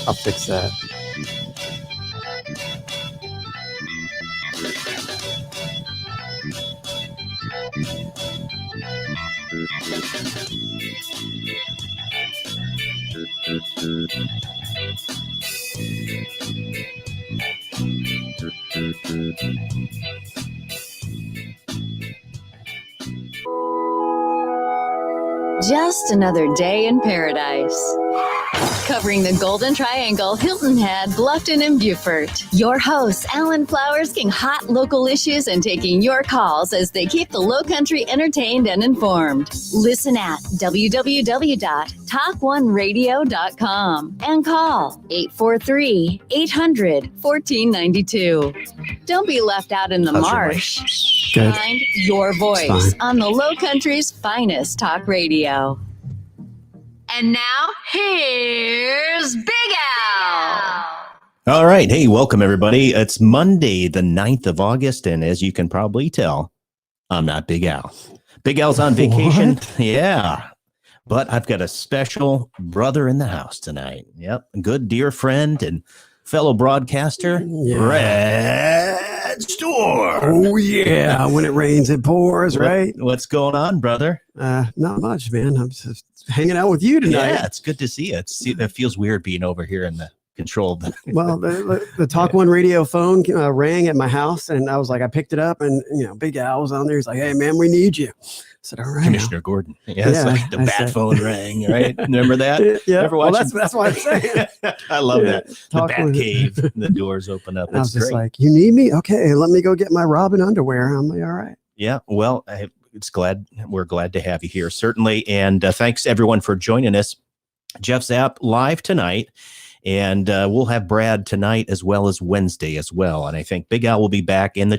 I'll fix that. Just another day in paradise. Covering the Golden Triangle, Hilton Head, Bluffton, and Beaufort. Your hosts, Alan Flowers, king hot local issues and taking your calls as they keep the Lowcountry entertained and informed. Listen at www.talk1radio.com and call 843-800-1492. Don't be left out in the marsh. Good. Find your voice on the Lowcountry's finest talk radio. And now, here's Big Al. All right. Hey, welcome, everybody. It's Monday, the 9th of August, and as you can probably tell, I'm not Big Al. Big Al's on vacation. What? Yeah. But I've got a special brother in the house tonight. Yep. A good dear friend and fellow broadcaster, Red Storm. Oh, yeah. When it rains, it pours, right? What's going on, brother? Not much, man. I'm just hanging out with you tonight. Yeah, it's good to see you. It feels weird being over here in the control. Well, the Talk One radio phone rang at my house, and I was like, I picked it up, and Big Al was on there. He's like, "Hey, man, we need you." I said, "All right, Commissioner Gordon." Yes, like the bat phone rang, right? Remember that? Yeah. Ever watch That's what I'm saying. I love that. The Talk bat with- cave, the doors open up. I was That's just great. like, "You need me? Okay, let me go get my Robin underwear." I'm like, "All right." Yeah, well, we're glad to have you here, certainly. And thanks everyone for joining us. Jeff Zapp live tonight. And we'll have Brad tonight as well as Wednesday as well. And I think Big Al will be back in the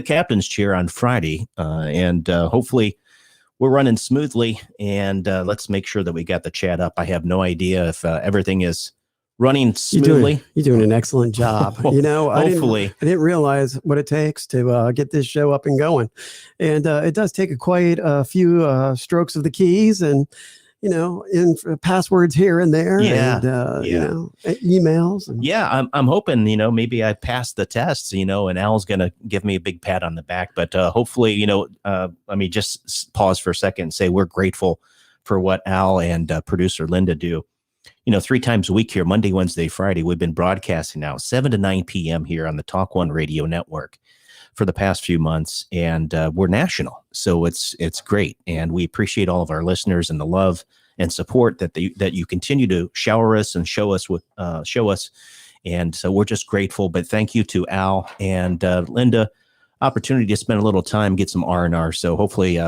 captain's chair on Friday. And hopefully we're running smoothly. And let's make sure that we got the chat up. I have no idea if everything is running smoothly. You're doing an excellent job. Hopefully. I didn't realize what it takes to get this show up and going. And it does take quite a few strokes of the keys and in passwords here and there, and emails. And I'm hoping, maybe I passed the tests, and Al's going to give me a big pat on the back. But hopefully, let me just pause for a second and say we're grateful for what Al and producer Linda do. 3 times a week here, Monday, Wednesday, Friday. We've been broadcasting now 7 to 9 p.m. here on the Talk One Radio Network for the past few months, and we're national, so it's great, and we appreciate all of our listeners and the love and support that you continue to shower us and show us, and so we're just grateful. But thank you to Al and Linda, opportunity to spend a little time, get some R&R. So hopefully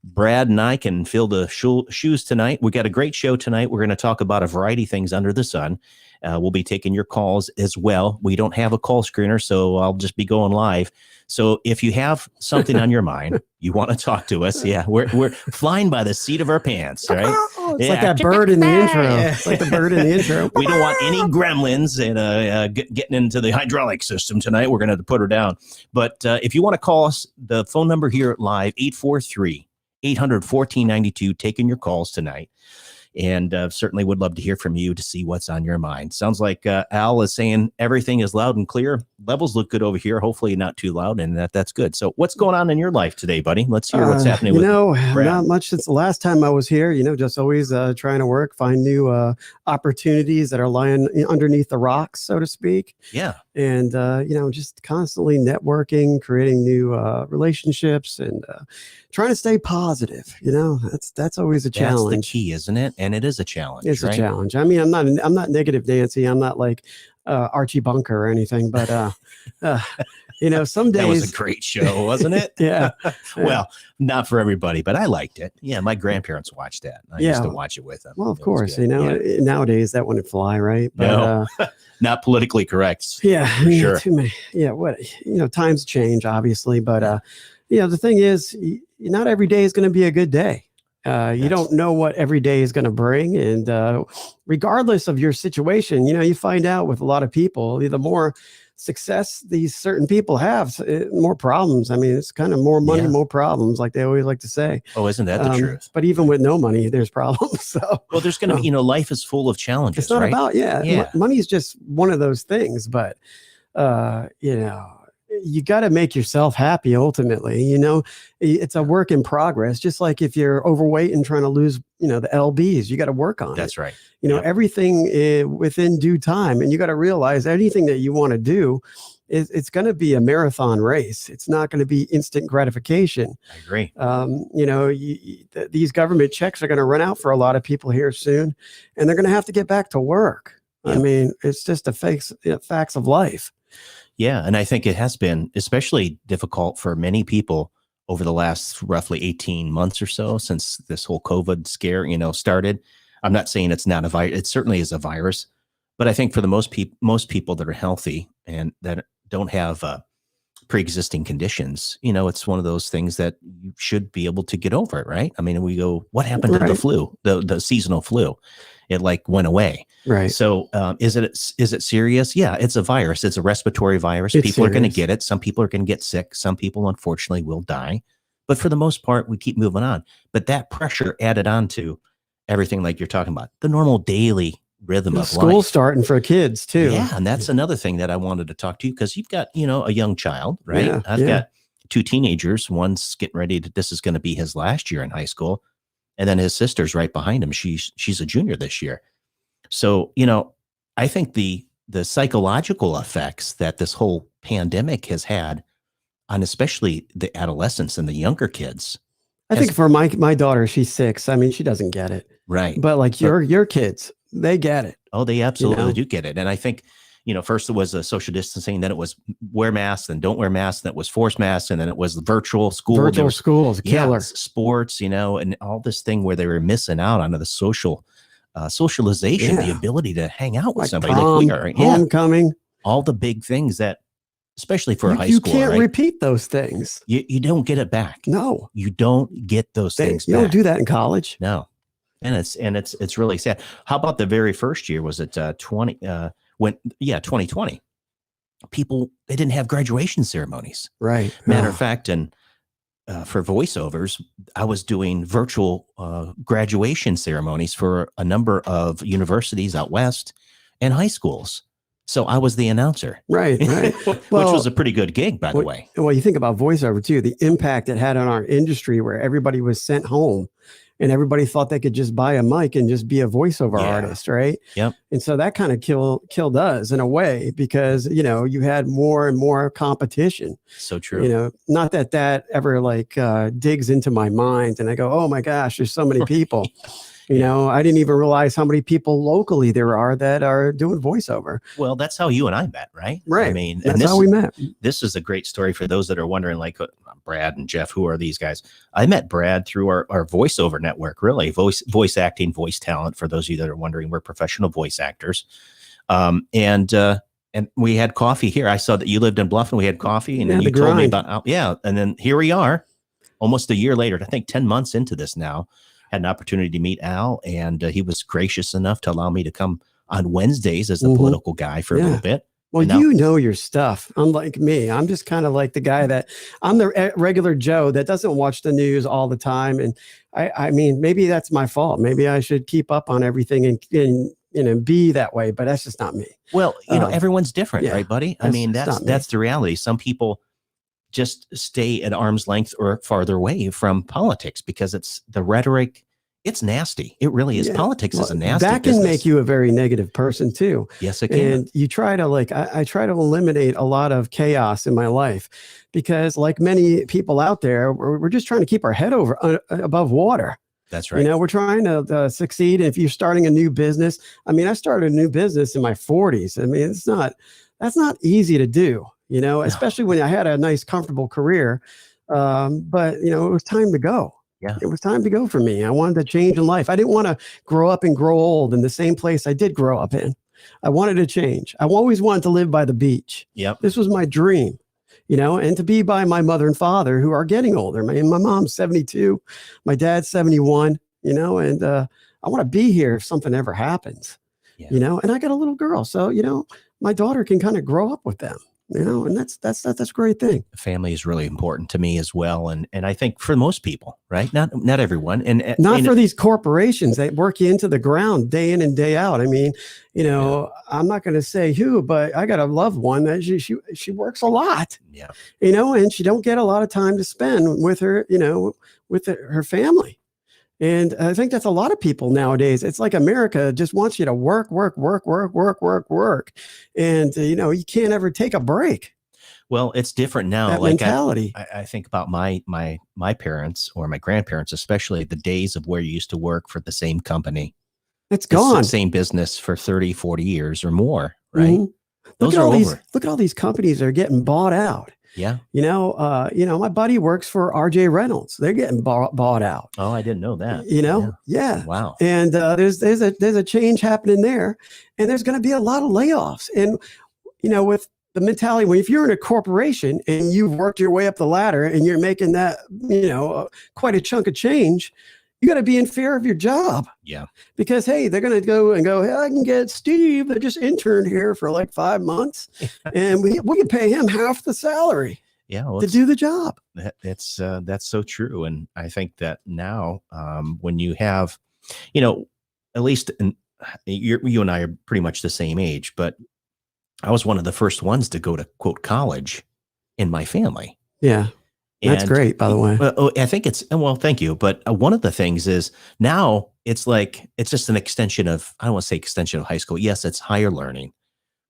Brad and I can fill the shoes tonight. We got a great show tonight. We're going to talk about a variety of things under the sun. We'll be taking your calls as well. We don't have a call screener, so I'll just be going live. So if you have something on your mind, you want to talk to us, we're flying by the seat of our pants, right? It's like that bird in the intro. It's like the bird in the intro. We don't want any gremlins and getting into the hydraulic system tonight. We're going to have to put her down. But if you want to call us, the phone number here live, 843-800-1492, taking your calls tonight. And certainly would love to hear from you to see what's on your mind. Sounds like Al is saying everything is loud and clear. Levels look good over here. Hopefully not too loud, and that's good. So what's going on in your life today, buddy? Let's hear what's happening with Brad. Not much since the last time I was here. Just always trying to work, find new opportunities that are lying underneath the rocks, so to speak. Yeah. And, just constantly networking, creating new relationships, and trying to stay positive. That's always a challenge. That's the key, isn't it? And it is a challenge. It's right? a challenge. I mean, I'm not negative Nancy. I'm not like Archie Bunker or anything, but some days. That was a great show, wasn't it? Yeah. Well, not for everybody, but I liked it. Yeah, my grandparents watched that. I used to watch it with them. Well, of course, nowadays that wouldn't fly, right? But, no, not politically correct. Yeah, for sure. Too many. Yeah, times change, obviously, but the thing is, not every day is going to be a good day. You don't know what every day is going to bring. And regardless of your situation, you find out with a lot of people, the more success these certain people have, more problems. I mean, it's kind of more money, more problems, like they always like to say. Oh, isn't that the truth? But even with no money, there's problems. So, well, there's going to be, life is full of challenges. It's not right? about, money is just one of those things, but, you got to make yourself happy ultimately. It's a work in progress. Just like if you're overweight and trying to lose, the lbs, you got to work on it. That's right. Everything within due time. And you got to realize anything that you want to do it's going to be a marathon race. It's not going to be instant gratification. I agree. These government checks are going to run out for a lot of people here soon, and they're going to have to get back to work. Yep. I mean, it's just facts of life. Yeah. And I think it has been especially difficult for many people over the last roughly 18 months or so since this whole COVID scare, started. I'm not saying it's not a virus. It certainly is a virus. But I think for the most people that are healthy and that don't have pre-existing conditions, it's one of those things that you should be able to get over it, right? I mean, we go, what happened to the flu, the seasonal flu? It went away. Right. So is it serious? Yeah, it's a virus. It's a respiratory virus. People are going to get it. Some people are going to get sick. Some people, unfortunately, will die. But for the most part, we keep moving on. But that pressure added on to everything like you're talking about, the normal daily rhythm of school life. Starting for kids too. Yeah. And that's another thing that I wanted to talk to you because you've got, a young child, right? Yeah, I've got two teenagers. One's getting ready this is going to be his last year in high school. And then his sister's right behind him. She's a junior this year. So, I think the psychological effects that this whole pandemic has had on especially the adolescents and the younger kids. I think for my daughter, she's 6. I mean, she doesn't get it. Right. But your kids, they get it. Oh, they absolutely do get it. And I think, first it was a social distancing, then it was wear masks, then don't wear masks, then it was forced masks, and then it was the virtual school. Virtual schools, killer. Sports, and all this thing where they were missing out on the socialization, the ability to hang out with somebody like we are. Homecoming. All the big things that, especially for high school, you can't repeat those things. You don't get it back. No. You don't get those things back. You don't do that in college. No. And it's really sad. How about the very first year? Was it 2020? People, they didn't have graduation ceremonies. Right. Matter of fact, and for voiceovers, I was doing virtual graduation ceremonies for a number of universities out west and high schools. So I was the announcer. Right. Which was a pretty good gig, by the way. Well, you think about voiceover too, the impact it had on our industry where everybody was sent home. And everybody thought they could just buy a mic and just be a voiceover artist, right? Yep. And so that kind of killed us in a way because, you had more and more competition. So true. Not that ever digs into my mind and I go, oh my gosh, there's so many people. I didn't even realize how many people locally there are that are doing voiceover. Well, that's how you and I met, right? Right. I mean, that's how we met. This is a great story for those that are wondering, Brad and Jeff, who are these guys? I met Brad through our voiceover network, really. Voice acting, voice talent. For those of you that are wondering, we're professional voice actors. And we had coffee here. I saw that you lived in Bluff and we had coffee and then you told me about, and then here we are almost a year later, I think 10 months into this now. Had an opportunity to meet Al, and he was gracious enough to allow me to come on Wednesdays as the political guy for a little bit. Well, you know your stuff. Unlike me, I'm just kind of like the guy that I'm the regular Joe that doesn't watch the news all the time. And I mean, maybe that's my fault. Maybe I should keep up on everything and be that way. But that's just not me. Well, everyone's different, right, buddy? I mean, that's the reality. Some people just stay at arm's length or farther away from politics because it's the rhetoric. It's nasty. It really is. Politics is a nasty that can business. Make you a very negative person too. Yes, it can. And you try to I try to eliminate a lot of chaos in my life because like many people out there, we're just trying to keep our head above water. That's right. We're trying to succeed. If you're starting a new business, I mean, I started a new business in my 40s. I mean, that's not easy to do. Especially when I had a nice, comfortable career. But, it was time to go. Yeah. It was time to go for me. I wanted to change in life. I didn't want to grow up and grow old in the same place I did grow up in. I wanted to change. I always wanted to live by the beach. Yep. This was my dream. and to be by my mother and father who are getting older. My mom's 72, my dad's 71, and I want to be here if something ever happens, and I got a little girl. So, my daughter can kind of grow up with them, and that's a great thing. Family is really important to me as well. And I think for most people, right? Not everyone. And not for these corporations that work you into the ground day in and day out. I mean, I'm not going to say who, but I got a loved one that she works a lot, and she don't get a lot of time to spend with her, with her family. And I think that's a lot of people nowadays. It's like America just wants you to work. And, you can't ever take a break. Well, it's different now. That mentality. I think about my parents or my grandparents, especially the days of where you used to work for the same company. It's gone. The same business for 30, 40 years or more, right? Mm-hmm. Those are over. Look at all these companies that are getting bought out. Yeah. My buddy works for RJ Reynolds. They're getting bought out. Oh, I didn't know that. Yeah. Wow. And there's a change happening there, and there's going to be a lot of layoffs. And, with the mentality, if you're in a corporation and you've worked your way up the ladder and you're making that, quite a chunk of change, you got to be in fear of your job. Yeah. Because, hey, they're going to go, hey, I can get Steve that just interned here for like 5 months and we can pay him half the salary to do the job. That's so true. And I think that now when you have, at least you and I are pretty much the same age, but I was one of the first ones to go to quote college in my family. Yeah. That's great, by the way. I think thank you. But one of the things is now it's just an extension of, I don't want to say extension of high school. Yes, it's higher learning,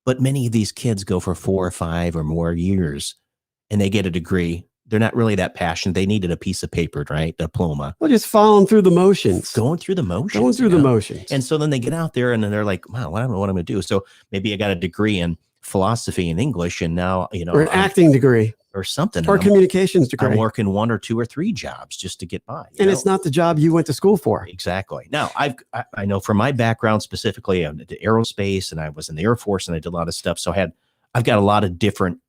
but many of these kids go for 4 or 5 or more years and they get a degree. They're not really that passionate. They needed a piece of paper, right? Diploma. Well, just following through the motions. Going through the motions. And so then they get out there and then they're like, wow, I don't know what I'm going to do. So maybe I got a degree in philosophy and English. And now, or an acting degree. Or something. Or communications degree. I'm working 1 or 2 or 3 jobs just to get by. And it's not the job you went to school for. Exactly. Now, I know from my background specifically, I did aerospace and I was in the Air Force and I did a lot of stuff. So I've got a lot of different,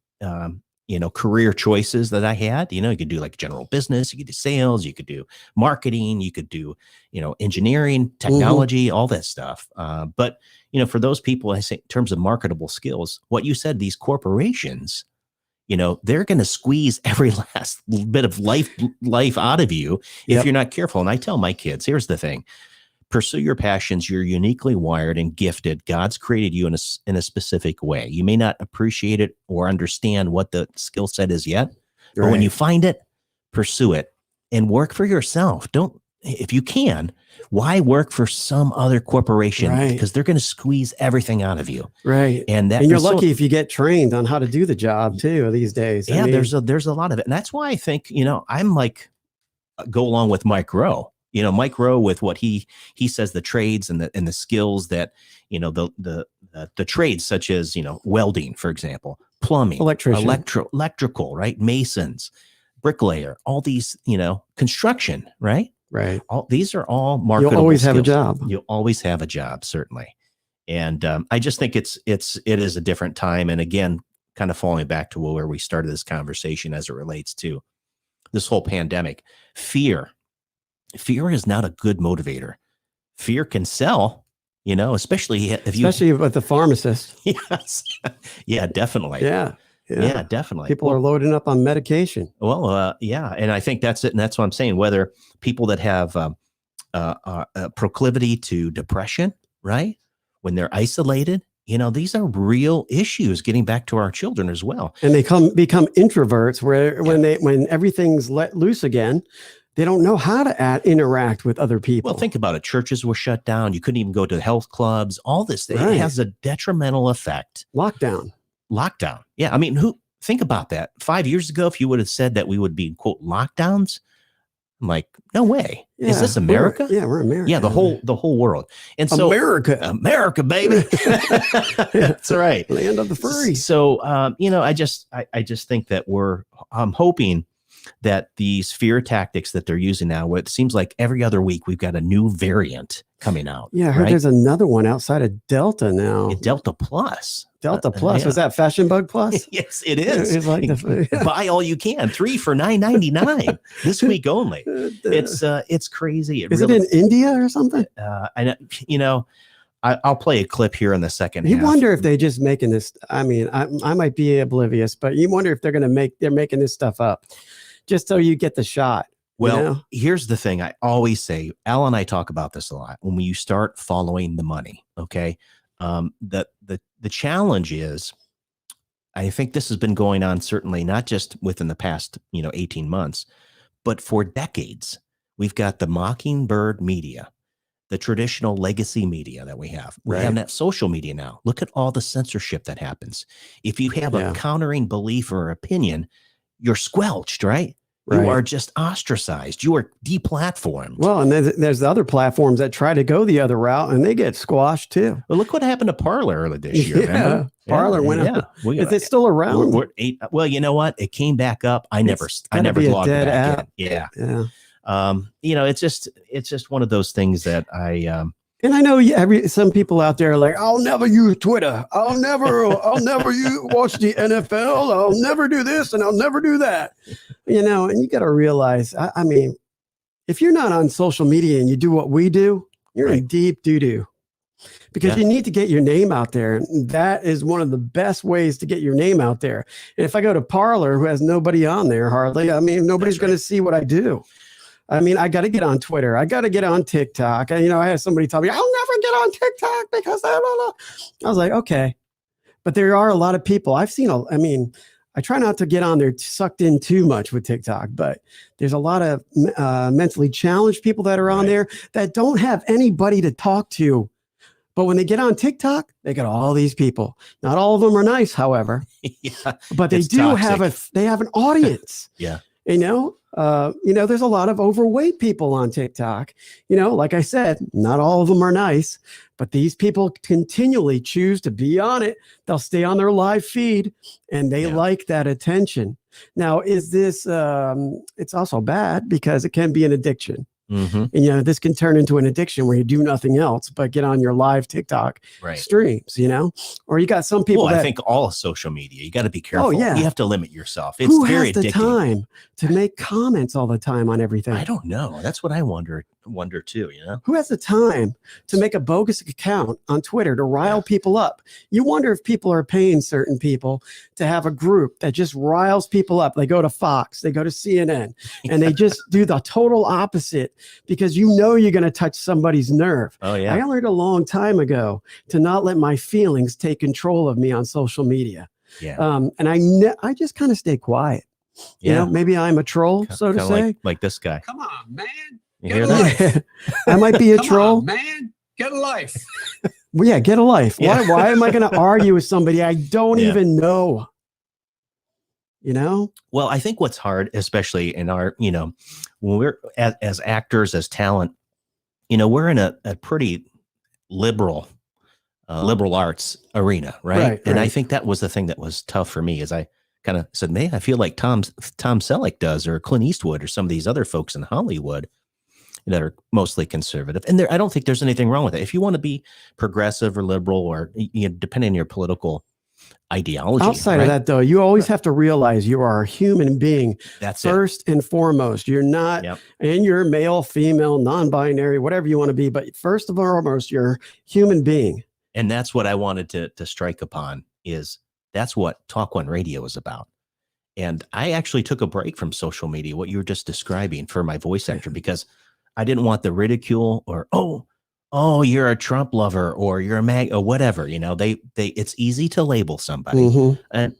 career choices that I had. You could do like general business, you could do sales, you could do marketing, you could do, engineering, technology, all that stuff. But, for those people, I say in terms of marketable skills, what you said, these corporations, they're going to squeeze every last bit of life out of you if you're not careful. And I tell my kids, here's the thing, pursue your passions. You're uniquely wired and gifted. God's created you in a specific way. You may not appreciate it or understand what the skill set is yet, but when you find it, pursue it and work for yourself. If you can, why work for some other corporation? Because they're going to squeeze everything out of you. Right. And you're lucky if you get trained on how to do the job too these days. Yeah, there's a lot of it. And that's why I think, I'm like, go along with Mike Rowe. Mike Rowe with what he says, the trades and the skills that, the trades such as, welding, for example, plumbing, electrical, right? Masons, bricklayer, all these, construction, right? Right. These are all marketable. You'll always skills. have a job. You'll always have a job, certainly. And I just think it is a different time. And again, kind of falling back to where we started this conversation as it relates to this whole pandemic. Fear is not a good motivator. Fear can sell, especially with the pharmacist. Yes. Yeah, definitely. Yeah, definitely. People are loading up on medication. Well, yeah. And I think that's it. And that's what I'm saying, whether people that have a proclivity to depression, right? When they're isolated, these are real issues getting back to our children as well. And they become introverts when everything's let loose again, they don't know how to interact with other people. Well, think about it. Churches were shut down. You couldn't even go to health clubs, all this. It has a detrimental effect. Lockdown. Yeah. I mean, think about that. 5 years ago, if you would have said that we would be in quote lockdowns, I'm like, no way. Yeah, is this America? We're America. Yeah. The whole world. And so America, baby. That's right. Land of the free. So, I just think that I'm hoping that these fear tactics that they're using now, it seems like every other week we've got a new variant coming out. Yeah, I heard there's another one outside of Delta now. Delta Plus. Delta Plus. Was that Fashion Bug Plus? Yes, it is. It's like buy all you can, 3 for $9.99 this week only. It's crazy. Is it in India or something? I'll play a clip here in the second. You wonder if they just making this. I mean, I might be oblivious, but you wonder if they're making this stuff up just so you get the shot. Well, here's the thing. I always say, Al and I talk about this a lot. When you start following the money, okay, the challenge is, I think this has been going on certainly not just within the past 18 months, but for decades. We've got the Mockingbird media, the traditional legacy media that we have. We have that social media now. Look at all the censorship that happens. If you have a countering belief or opinion, you're squelched, right? You are just ostracized. You are deplatformed. Well, and there's the other platforms that try to go the other route, and they get squashed too. Well, look what happened to Parler earlier this year. Yeah, Parler went up. Is it still around? Well, you know what? It came back up. I never logged back in. Yeah. It's just one of those things that I. And I know some people out there are like, I'll never use Twitter. I'll never watch the NFL. I'll never do this and I'll never do that. And you got to realize, I mean, if you're not on social media and you do what we do, you're in deep doo-doo. Because you need to get your name out there. And that is one of the best ways to get your name out there. And if I go to Parler, who has nobody on there hardly, I mean, nobody's going to see what I do. I mean, I got to get on Twitter. I got to get on TikTok. And, I had somebody tell me, I'll never get on TikTok because I was like, okay. But there are a lot of people I've seen. I try not to get on there sucked in too much with TikTok, but there's a lot of mentally challenged people that are on there that don't have anybody to talk to. But when they get on TikTok, they got all these people. Not all of them are nice, however, but they do toxic. Have an audience. There's a lot of overweight people on TikTok. Like I said, not all of them are nice, but these people continually choose to be on it. They'll stay on their live feed and they like that attention. Now, is this, it's also bad because it can be an addiction. Mm-hmm. And, this can turn into an addiction where you do nothing else but get on your live TikTok streams, or you got some people I think all social media, you got to be careful. You have to limit yourself. It's Who very has the addicting. Time to make comments all the time on everything? I don't know. That's what I wonder too, Who has the time to make a bogus account on Twitter to rile people up? You wonder if people are paying certain people to have a group that just riles people up. They go to Fox, they go to CNN, and they just do the total opposite because you're going to touch somebody's nerve. Oh, yeah. I learned a long time ago to not let my feelings take control of me on social media. Yeah. And I just kind of stay quiet. Maybe I'm a troll, so to say. Like this guy. Come on, man. You hear that? I might be a troll. On, man. Get a life. Well, yeah, get a life. Why am I going to argue with somebody I don't even know? Well, I think what's hard, especially in our, when we're as actors, as talent, we're in a pretty liberal arts arena, right? And I think that was the thing that was tough for me, is I kind of said, man, I feel like Tom Selleck does, or Clint Eastwood, or some of these other folks in Hollywood that are mostly conservative. And I don't think there's anything wrong with it. If you want to be progressive or liberal, or depending on your political ideology. Outside of that, though, you always have to realize you are a human being. That's first and foremost. You're not, and you're male, female, non-binary, whatever you want to be. But first and foremost, you're a human being. And that's what I wanted to strike upon, is that's what Talk One Radio is about. And I actually took a break from social media, what you were just describing, for my voice actor, because I didn't want the ridicule or, oh, you're a Trump lover, or you're a MAG, or whatever. It's easy to label somebody. Mm-hmm. And,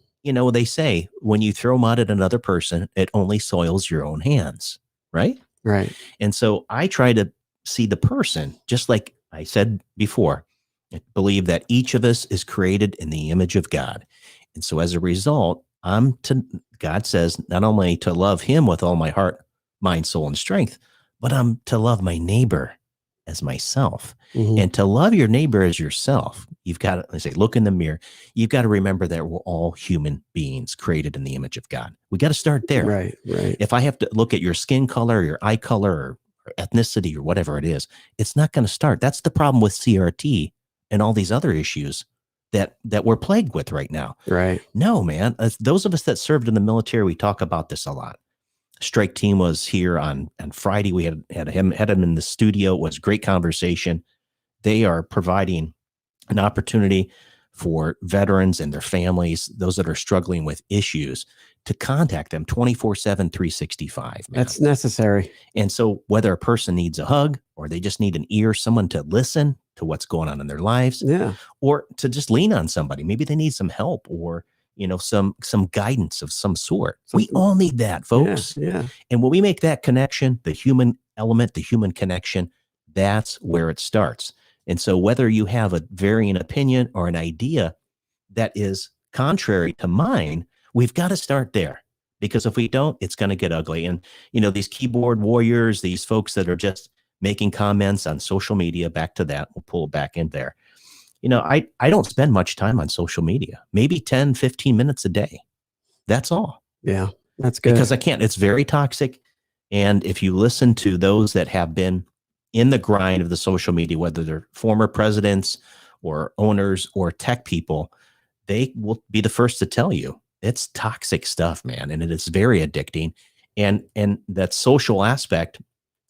they say when you throw mud at another person, it only soils your own hands. Right. Right. And so I try to see the person, just like I said before, I believe that each of us is created in the image of God. And so as a result, God says not only to love him with all my heart, mind, soul, and strength, but I'm to love my neighbor as myself. Mhm. And to love your neighbor as yourself, you've got to, I say, look in the mirror. You've got to remember that we're all human beings created in the image of God. We got to start there. Right. If I have to look at your skin color, your eye color, or ethnicity, or whatever it is, it's not going to start. That's the problem with CRT and all these other issues that we're plagued with right now. Right. No, man. Those of us that served in the military, we talk about this a lot. Strike team was here on Friday. We had him in the studio. It was a great conversation. They are providing an opportunity for veterans and their families, those that are struggling with issues, to contact them 24/7, 365. Man. That's necessary. And so whether a person needs a hug or they just need an ear, someone to listen to what's going on in their lives, Yeah. or to just lean on somebody, maybe they need some help or some guidance of some sort. We all need that, folks. Yeah. And when we make that connection, the human element, the human connection, that's where it starts. And so whether you have a varying opinion or an idea that is contrary to mine, we've got to start there, because if we don't, it's going to get ugly. And, these keyboard warriors, these folks that are just making comments on social media, back to that, we'll pull back in there. I don't spend much time on social media, maybe 10, 15 minutes a day. That's all. Yeah, that's good. Because I can't, it's very toxic. And if you listen to those that have been in the grind of the social media, whether they're former presidents or owners or tech people, they will be the first to tell you it's toxic stuff, man. And it is very addicting. And that social aspect,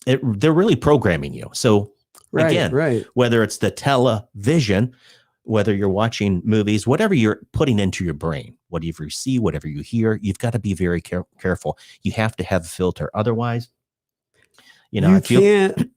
they're really programming you. So again, whether it's the television, whether you're watching movies, whatever you're putting into your brain, whatever you see, whatever you hear, you've got to be very careful. You have to have a filter. Otherwise, you can't.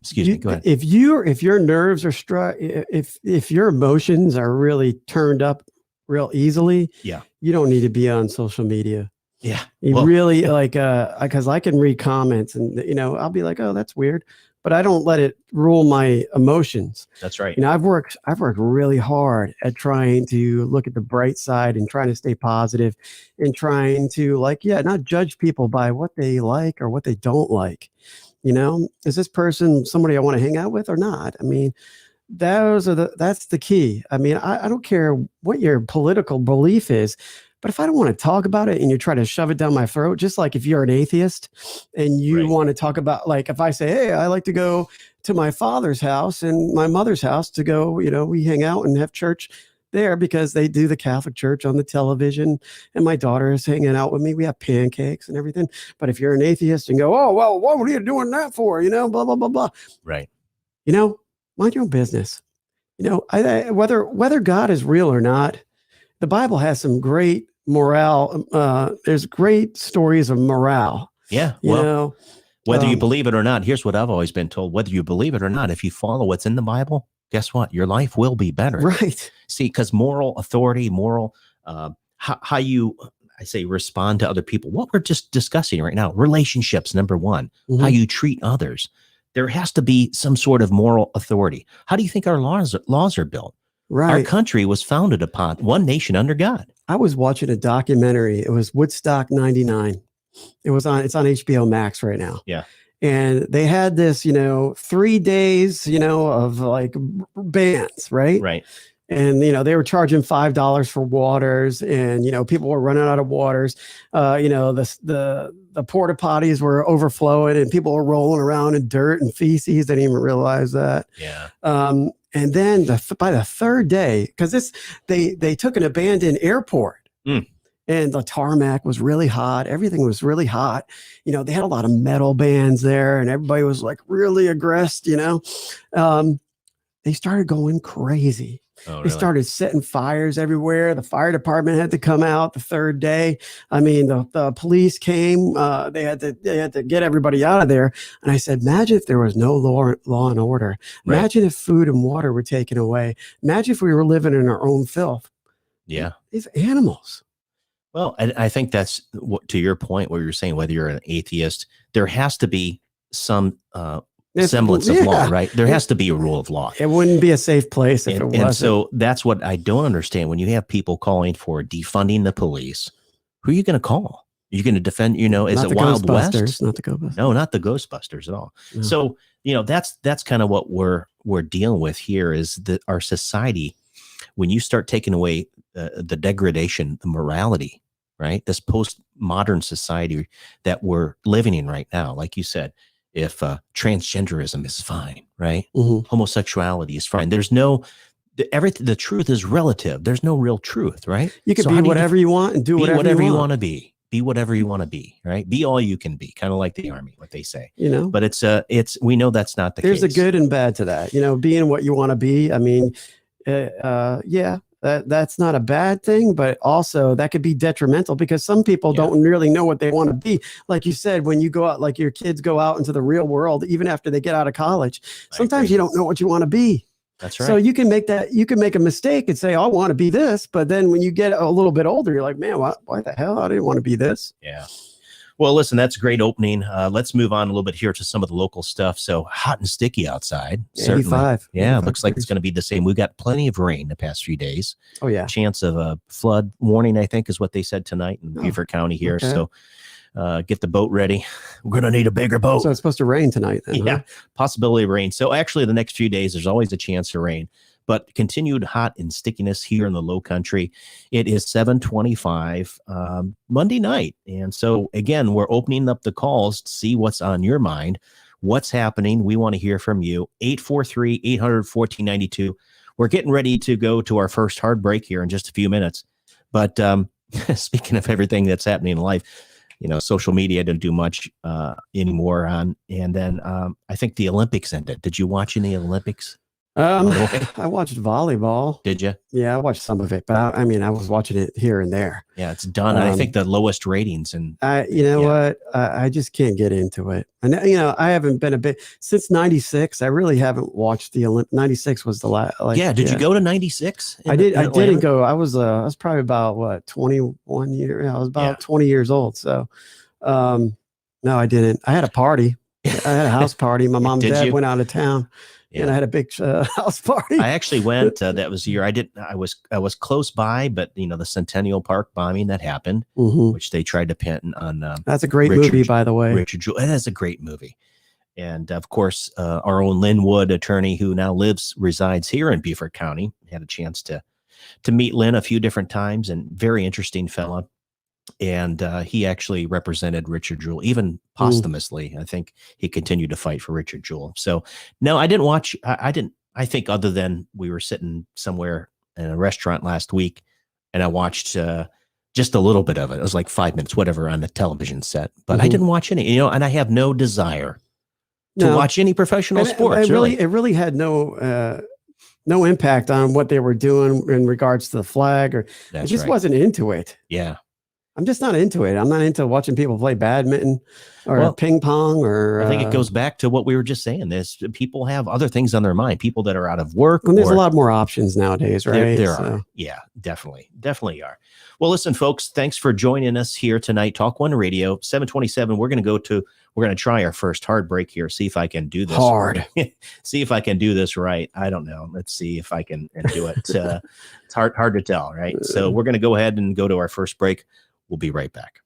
Excuse me. Go ahead. If your nerves are if your emotions are really turned up real easily, you don't need to be on social media. Yeah. You really because I can read comments and, I'll be like, oh, that's weird. But I don't let it rule my emotions. That's right. I've worked really hard at trying to look at the bright side and trying to stay positive and trying to not judge people by what they like or what they don't like. Is this person somebody I want to hang out with or not? I mean, that's the key. I mean, I don't care what your political belief is, but if I don't want to talk about it and you try to shove it down my throat, just like if you're an atheist and you want to talk about, if I say, hey, I like to go to my father's house and my mother's house to go, we hang out and have church there because they do the Catholic Church on the television and my daughter is hanging out with me. We have pancakes and everything. But if you're an atheist and go, oh, well, what are you doing that for? Blah, blah, blah, blah. Right. Mind your own business. Whether God is real or not, the Bible has some great morale. There's great stories of morale. Yeah. Whether you believe it or not, here's what I've always been told. Whether you believe it or not, if you follow what's in the Bible, guess what? Your life will be better. Right. See, because moral authority, how you, respond to other people, what we're just discussing right now, relationships, number one, how you treat others. There has to be some sort of moral authority. How do you think our laws are built? Right. Our country was founded upon one nation under God. I was watching a documentary. It was Woodstock 99. It's on HBO Max right now. Yeah. And they had this, 3 days, of bands, right? Right. And, they were charging $5 for waters and, people were running out of waters. The porta potties were overflowing and people were rolling around in dirt and feces. They didn't even realize that. Yeah. And then by the third day, because they took an abandoned airport and the tarmac was really hot. Everything was really hot. They had a lot of metal bands there and everybody was really aggressed, they started going crazy. Oh, really? They started setting fires everywhere. The fire department had to come out the third day. I mean, the police came. They had to get everybody out of there. And I said, imagine if there was no law and order. Imagine if food and water were taken away. Imagine if we were living in our own filth. Yeah. These animals. Well, I think that's to your point where you're saying whether you're an atheist, there has to be some semblance of law, right? There has to be a rule of law. It wouldn't be a safe place if it wasn't. And so that's what I don't understand. When you have people calling for defunding the police, who are you going to call? You're going to defend, is not it the Wild West? Not the Ghostbusters. No, not the Ghostbusters at all. No. So, that's kind of what we're dealing with here is that our society, when you start taking away the degradation, the morality, right? This postmodern society that we're living in right now, like you said, if transgenderism is fine, right? Mm-hmm. Homosexuality is fine. There's no, the truth is relative. There's no real truth, right? You can be whatever you want and do whatever you want to be. Be whatever you want to be, right? Be all you can be, kind of like the Army, what they say. But it's we know that's not the case. There's a good and bad to that. Being what you want to be. I mean, that's not a bad thing, but also that could be detrimental because some people don't really know what they want to be. Like you said, when you go out, like your kids go out into the real world, even after they get out of college, sometimes you don't know what you want to be. That's right. So you can make a mistake and say, I want to be this. But then when you get a little bit older, you're like, man, why the hell? I didn't want to be this. Yeah. Well, listen, that's a great opening. Let's move on a little bit here to some of the local stuff. So hot and sticky outside. 85. Yeah, 85 looks like it's going to be the same. We've got plenty of rain the past few days. Oh, yeah. Chance of a flood warning, I think, is what they said tonight in Beaufort County here. Okay. So get the boat ready. We're going to need a bigger boat. So it's supposed to rain tonight then, Yeah, possibility of rain. So actually the next few days, there's always a chance of rain. But continued hot and stickiness here in the low country. It is 7:25 Monday night. And so, again, we're opening up the calls to see what's on your mind, what's happening. We want to hear from you. 843-800-1492. We're getting ready to go to our first hard break here in just a few minutes. But speaking of everything that's happening in life, social media didn't do much anymore on. And then I think the Olympics ended. Did you watch any Olympics? I watched volleyball. Did you? Yeah, I watched some of it, but I was watching it here and there. Yeah, it's done. I think the lowest ratings. And what? I just can't get into it. And I haven't been since '96. I really haven't watched the Olympics. '96 was the last. Did you go to '96? I did. I didn't go. I was probably about 21 years. I was about 20 years old. So, no, I didn't. I had a party. I had a house party. My mom and dad went out of town. Yeah. And I had a big house party. I actually went. That was the year I did. I was close by, but the Centennial Park bombing that happened, which they tried to pin on. That's a great movie, by the way. Richard Jewell. It is a great movie, and of course, our own Lynn Wood, attorney who now resides here in Beaufort County, had a chance to meet Lynn a few different times, and very interesting fella. And he actually represented Richard Jewell, even posthumously. I think he continued to fight for Richard Jewell. So, no, I didn't watch. I think other than we were sitting somewhere in a restaurant last week, and I watched just a little bit of it. It was like 5 minutes, whatever, on the television set. But I didn't watch any. And I have no desire to watch any professional sports. It really had no impact on what they were doing in regards to the flag, or I just wasn't into it. Yeah. I'm just not into it. I'm not into watching people play badminton or ping pong or. I think it goes back to what we were just saying. This people have other things on their mind. People that are out of work. And there's a lot more options nowadays, right? There are. Yeah, definitely are. Well, listen, folks, thanks for joining us here tonight. Talk One Radio, 727. We're going to try our first hard break here. See if I can do this. See if I can do this right. I don't know. Let's see if I can do it. It's hard to tell, right? So we're going to go ahead and go to our first break. We'll be right back.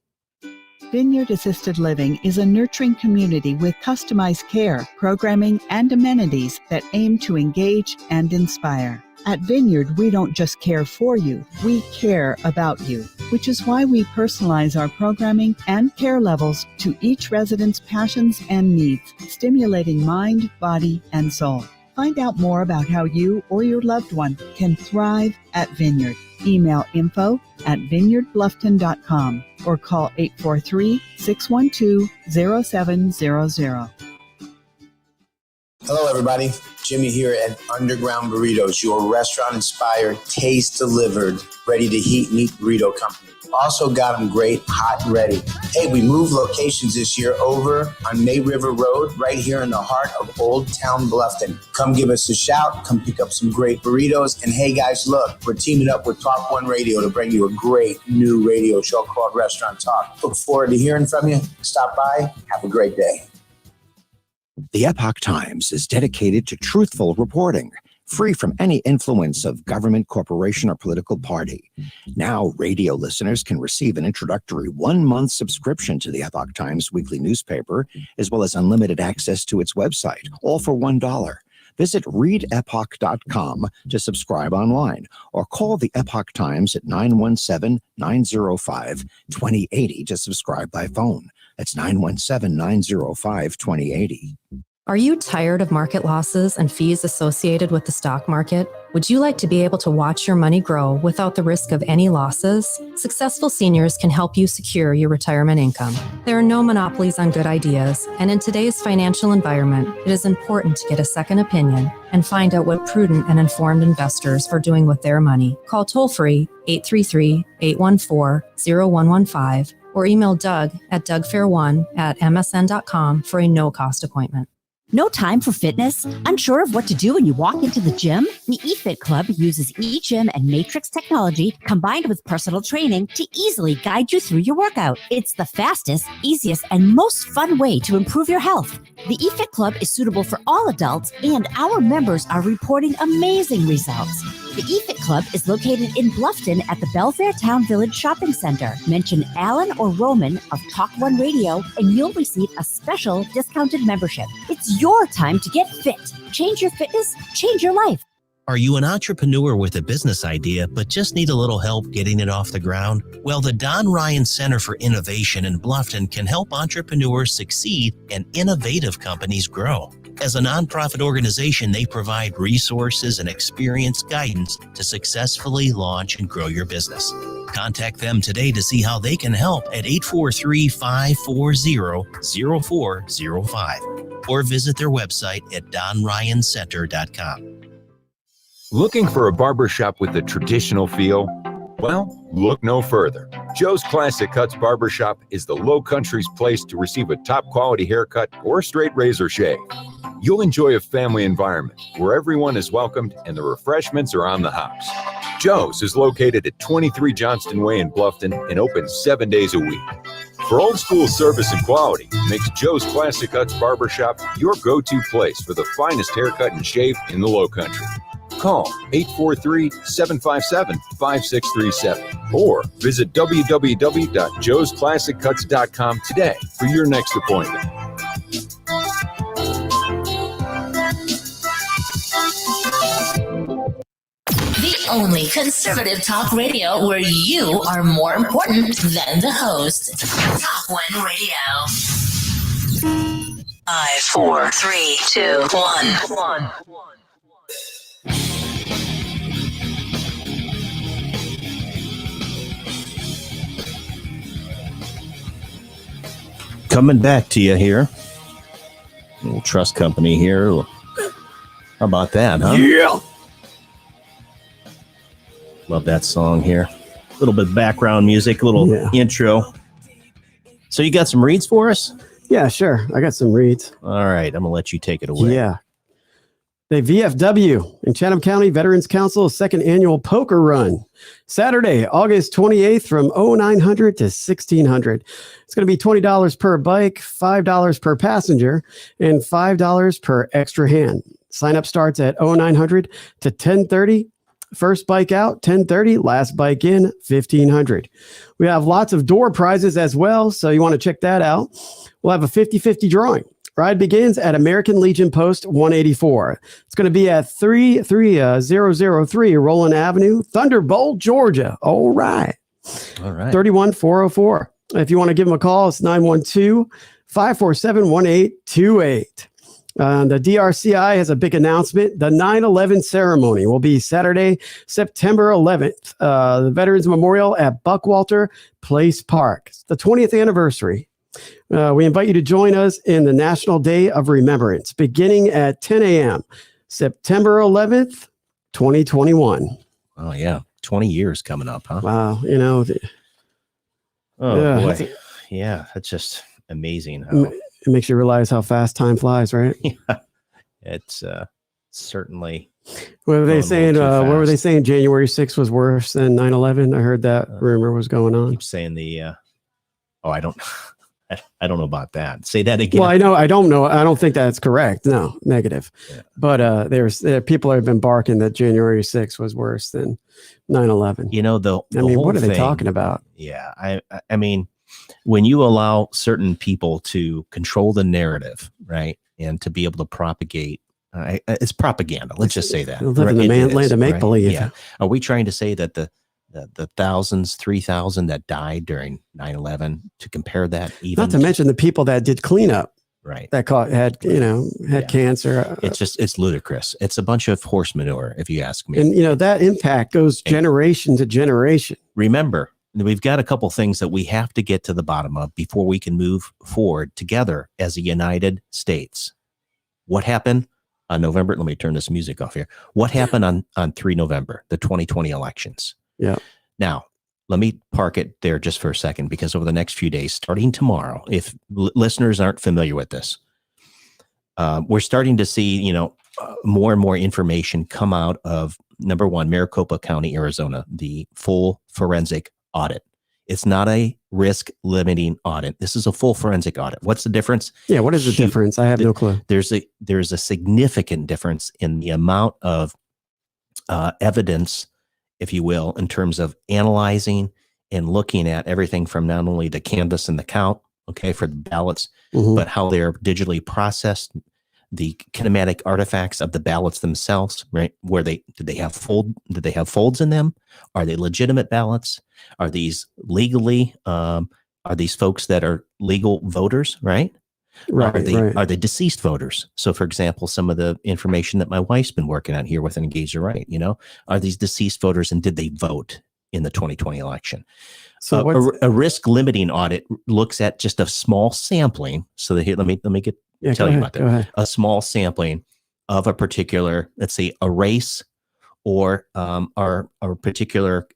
Vineyard Assisted Living is a nurturing community with customized care, programming, and amenities that aim to engage and inspire. At Vineyard, we don't just care for you, we care about you, which is why we personalize our programming and care levels to each resident's passions and needs, stimulating mind, body, and soul. Find out more about how you or your loved one can thrive at Vineyard. Email info@vineyardbluffton.com or call 843-612-0700. Hello, everybody. Jimmy here at Underground Burritos, your restaurant-inspired, taste-delivered, ready-to-heat meat burrito company. Also got them great, hot and ready. Hey, we moved locations this year over on May River Road, right here in the heart of Old Town Bluffton. Come give us a shout. Come pick up some great burritos. And hey, guys, look, we're teaming up with Talk One Radio to bring you a great new radio show called Restaurant Talk. Look forward to hearing from you. Stop by. Have a great day. The Epoch Times is dedicated to truthful reporting. free from any influence of government, corporation, or political party. Now, radio listeners can receive an introductory 1-month subscription to the Epoch Times weekly newspaper, as well as unlimited access to its website, all for $1. Visit readepoch.com to subscribe online or call the Epoch Times at 917-905-2080 to subscribe by phone. That's 917-905-2080. Are you tired of market losses and fees associated with the stock market? Would you like to be able to watch your money grow without the risk of any losses? Successful Seniors can help you secure your retirement income. There are no monopolies on good ideas, and in today's financial environment, it is important to get a second opinion and find out what prudent and informed investors are doing with their money. Call toll-free 833-814-0115 or email Doug at dougfair1@msn.com for a no-cost appointment. No time for fitness? Unsure of what to do when you walk into the gym? The eFit Club uses eGym and Matrix technology combined with personal training to easily guide you through your workout. It's the fastest, easiest, and most fun way to improve your health. The eFit Club is suitable for all adults, and our members are reporting amazing results. The eFit Club is located in Bluffton at the Belfair Town Village Shopping Center. Mention Alan or Roman of Talk One Radio, and you'll receive a special discounted membership. It's your time to get fit. Change your fitness, change your life. Are you an entrepreneur with a business idea but just need a little help getting it off the ground? Well, the Don Ryan Center for Innovation in Bluffton can help entrepreneurs succeed and innovative companies grow. As a nonprofit organization, they provide resources and experience guidance to successfully launch and grow your business. Contact them today to see how they can help at 843-540-0405 or visit their website at donryancenter.com. Looking for a barbershop with a traditional feel? Well, look no further. Joe's Classic Cuts Barbershop is the Low Country's place to receive a top quality haircut or straight razor shave. You'll enjoy a family environment where everyone is welcomed and the refreshments are on the house. Joe's is located at 23 Johnston Way in Bluffton and open 7 days a week. For old school service and quality, makes Joe's Classic Cuts Barbershop your go-to place for the finest haircut and shave in the Low Country. Call 843-757-5637 or visit www.joesclassiccuts.com today for your next appointment. The only conservative talk radio where you are more important than the host. Talk One Radio. 5, 4, 3, 2, 1. Coming back to you here. A little trust company here. How about that, huh? Yeah. Love that song here. A little bit of background music, a little intro. So you got some reads for us? Yeah, sure. I got some reads. All right. I'm going to let you take it away. Yeah. The VFW in Chatham County Veterans Council second annual poker run. Saturday, August 28th from 0900 to 1600. It's going to be $20 per bike, $5 per passenger, and $5 per extra hand. Sign up starts at 0900 to 1030. First bike out, 1030. Last bike in, 1500. We have lots of door prizes as well, so you want to check that out. We'll have a 50-50 drawing. Ride begins at American Legion Post 184. It's going to be at 33003 Roland Avenue, Thunderbolt, Georgia. All right. 31404. If you want to give them a call, it's 912-547-1828. The DRCI has a big announcement. The 9/11 ceremony will be Saturday, September 11th. The Veterans Memorial at Buckwalter Place Park. It's the 20th anniversary. We invite you to join us in the National Day of Remembrance, beginning at 10 a.m., September 11th, 2021. Oh, yeah. 20 years coming up, huh? Wow. You know. Boy. Yeah, that's just amazing. How it makes you realize how fast time flies, right? Yeah. It's certainly. What were they saying? What were they saying? January 6th was worse than 9/11. I heard that rumor was going on. Keep saying the. I I don't know about that. Say that again. Well, I don't know. I don't think that's correct. No, negative. Yeah. But there people have been barking that January 6th was worse than 9/11. You know, the I mean, whole what are they thing, talking about? Yeah. I mean, when you allow certain people to control the narrative, right, and to be able to propagate, it's propaganda. Let's just say that. Live in the land of make believe. Yeah. Are we trying to say that the thousands, 3,000 that died during 9/11, to compare that even? Not to mention the people that did cleanup, right? That had cancer. It's ludicrous. It's a bunch of horse manure, if you ask me. And that impact goes generation to generation. Remember, we've got a couple things that we have to get to the bottom of before we can move forward together as a United States. What happened on November? Let me turn this music off here. What happened on 3 November, the 2020 elections? Yeah. Now, let me park it there just for a second, because over the next few days, starting tomorrow, if listeners aren't familiar with this, we're starting to see, more and more information come out of, number one, Maricopa County, Arizona, the full forensic audit. It's not a risk limiting audit. This is a full forensic audit. What's the difference? Yeah. What is the difference? I have no clue. There's a significant difference in the amount of evidence, if you will, in terms of analyzing and looking at everything from not only the canvass and the count, okay, for the ballots, but how they're digitally processed, the kinematic artifacts of the ballots themselves, right? Did they have folds in them? Are they legitimate ballots? Are these legally, are these folks that are legal voters, right? Right. Are they deceased voters? So, for example, some of the information that my wife's been working on here with Engage Your Right, are these deceased voters, and did they vote in the 2020 election? So a risk limiting audit looks at just a small sampling. So that here, let me tell you about that. A small sampling of a particular, let's say, a race or a particular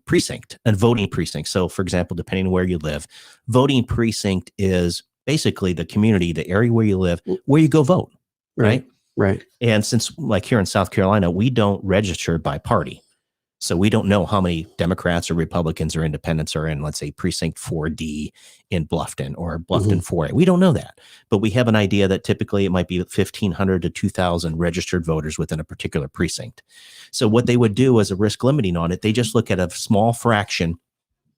precinct, a voting precinct. So, for example, depending on where you live, voting precinct is basically the community, the area where you live, where you go vote, right? Right. And since, like here in South Carolina, we don't register by party. So we don't know how many Democrats or Republicans or independents are in, let's say, precinct 4D in Bluffton or Bluffton 4A. We don't know that, but we have an idea that typically it might be 1,500 to 2,000 registered voters within a particular precinct. So what they would do as a risk limiting on it, they just look at a small fraction.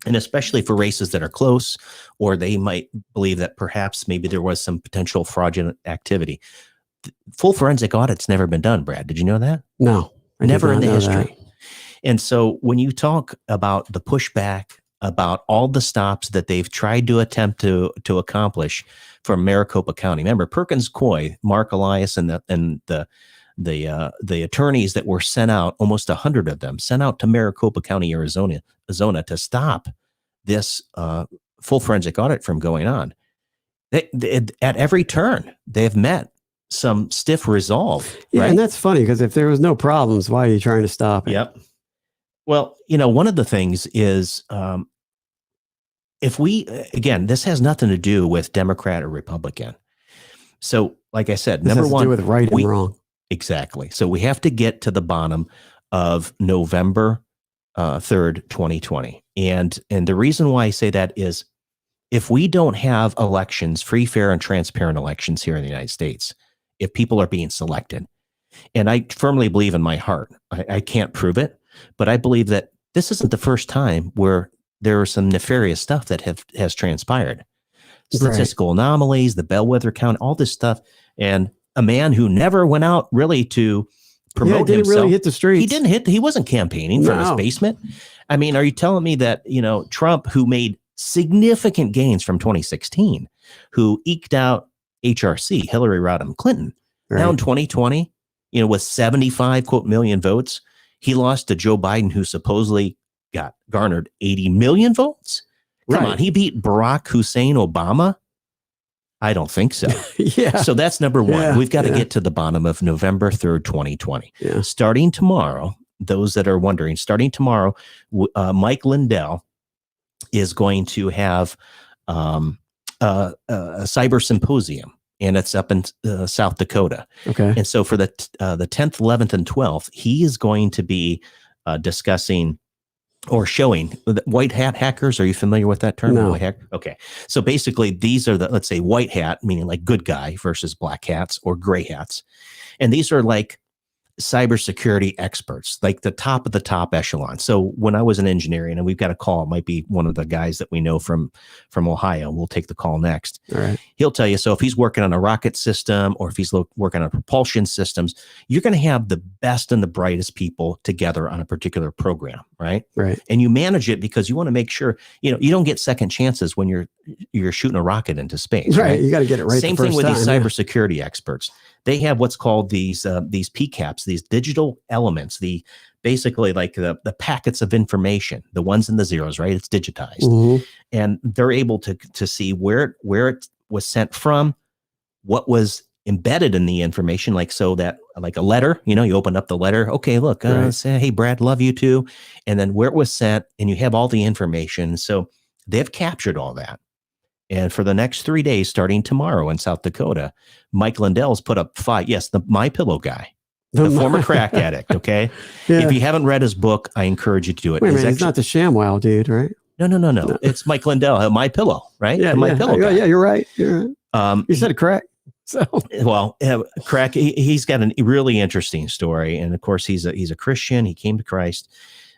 And especially for races that are close, or they might believe that perhaps maybe there was some potential fraudulent activity. Full forensic audit's never been done, Brad. Did you know that? No. Never in the history. And so when you talk about the pushback, about all the stops that they've tried to attempt to accomplish from Maricopa County, remember Perkins Coie, Mark Elias, and the attorneys that were sent out, almost 100 of them, sent out to Maricopa County, Arizona to stop this full forensic audit from going on. At every turn, they've met some stiff resolve. Yeah, right? And that's funny, because if there was no problems, why are you trying to stop it? Yep. Well, one of the things is if again, this has nothing to do with Democrat or Republican. So, like I said, this number has one, to do with right and wrong. Exactly. So we have to get to the bottom of November 3rd, 2020. And the reason why I say that is if we don't have elections, free, fair, and transparent elections here in the United States, if people are being selected, and I firmly believe in my heart, I can't prove it, but I believe that this isn't the first time where there are some nefarious stuff that has transpired. Statistical anomalies, the bellwether count, all this stuff. And a man who never went out really to promote didn't himself. really hit the streets. He wasn't campaigning from his basement. I mean, are you telling me that, Trump, who made significant gains from 2016, who eked out HRC, Hillary Rodham Clinton, now in 2020, with 75 quote million votes, he lost to Joe Biden, who supposedly garnered 80 million votes? Come on, he beat Barack Hussein Obama? I don't think so. Yeah. So that's number one. Yeah, We've got to get to the bottom of November 3rd, 2020. Yeah. Starting tomorrow, those that are wondering, starting tomorrow, Mike Lindell is going to have a cyber symposium, and it's up in South Dakota. Okay. And so for the 10th, 11th, and 12th, he is going to be discussing or showing white hat hackers. Are you familiar with that term? No. White hack? Okay. So basically these are let's say white hat, meaning like good guy versus black hats or gray hats. And these are like cybersecurity experts, like the top of the top echelon. So when I was in engineering, and we've got a call, it might be one of the guys that we know from Ohio. We'll take the call next. All right. He'll tell you, so if he's working on a rocket system or if he's working on propulsion systems, you're going to have the best and the brightest people together on a particular program, right? Right. And you manage it because you want to make sure, you don't get second chances when you're shooting a rocket into space. Right. You got to get it right. Same thing with these cybersecurity experts. They have what's called these PCAPs, these digital elements, basically like the packets of information, the ones and the zeros, right? It's digitized. Mm-hmm. And they're able to see where it was sent from, what was embedded in the information, like a letter, you open up the letter. Okay, look, say, hey, Brad, love you too. And then where it was sent, and you have all the information. So they've captured all that. And for the next 3 days, starting tomorrow in South Dakota, Mike Lindell's put up 5. Yes, the My Pillow guy, the former crack addict. Okay. Yeah. If you haven't read his book, I encourage you to do it. Wait a minute, he's not the ShamWow dude, right? No. It's Mike Lindell, My Pillow, right? Yeah, My Pillow guy. Yeah, you're right. You're right. You said crack. So crack. He's got a really interesting story, and of course, he's a Christian. He came to Christ.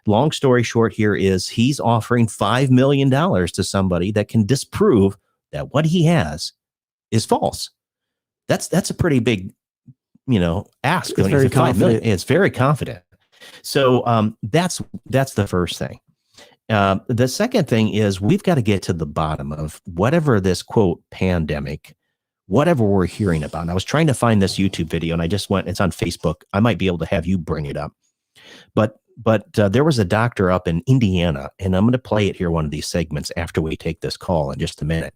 Long story short here is he's offering $5 million to somebody that can disprove that what he has is false. That's a pretty big, ask. It's very confident. It's very confident. So that's the first thing. The second thing is we've got to get to the bottom of whatever this quote pandemic, whatever we're hearing about. And I was trying to find this YouTube video, and I just it's on Facebook. I might be able to have you bring it up, but there was a doctor up in Indiana, and I'm going to play it here, one of these segments after we take this call in just a minute.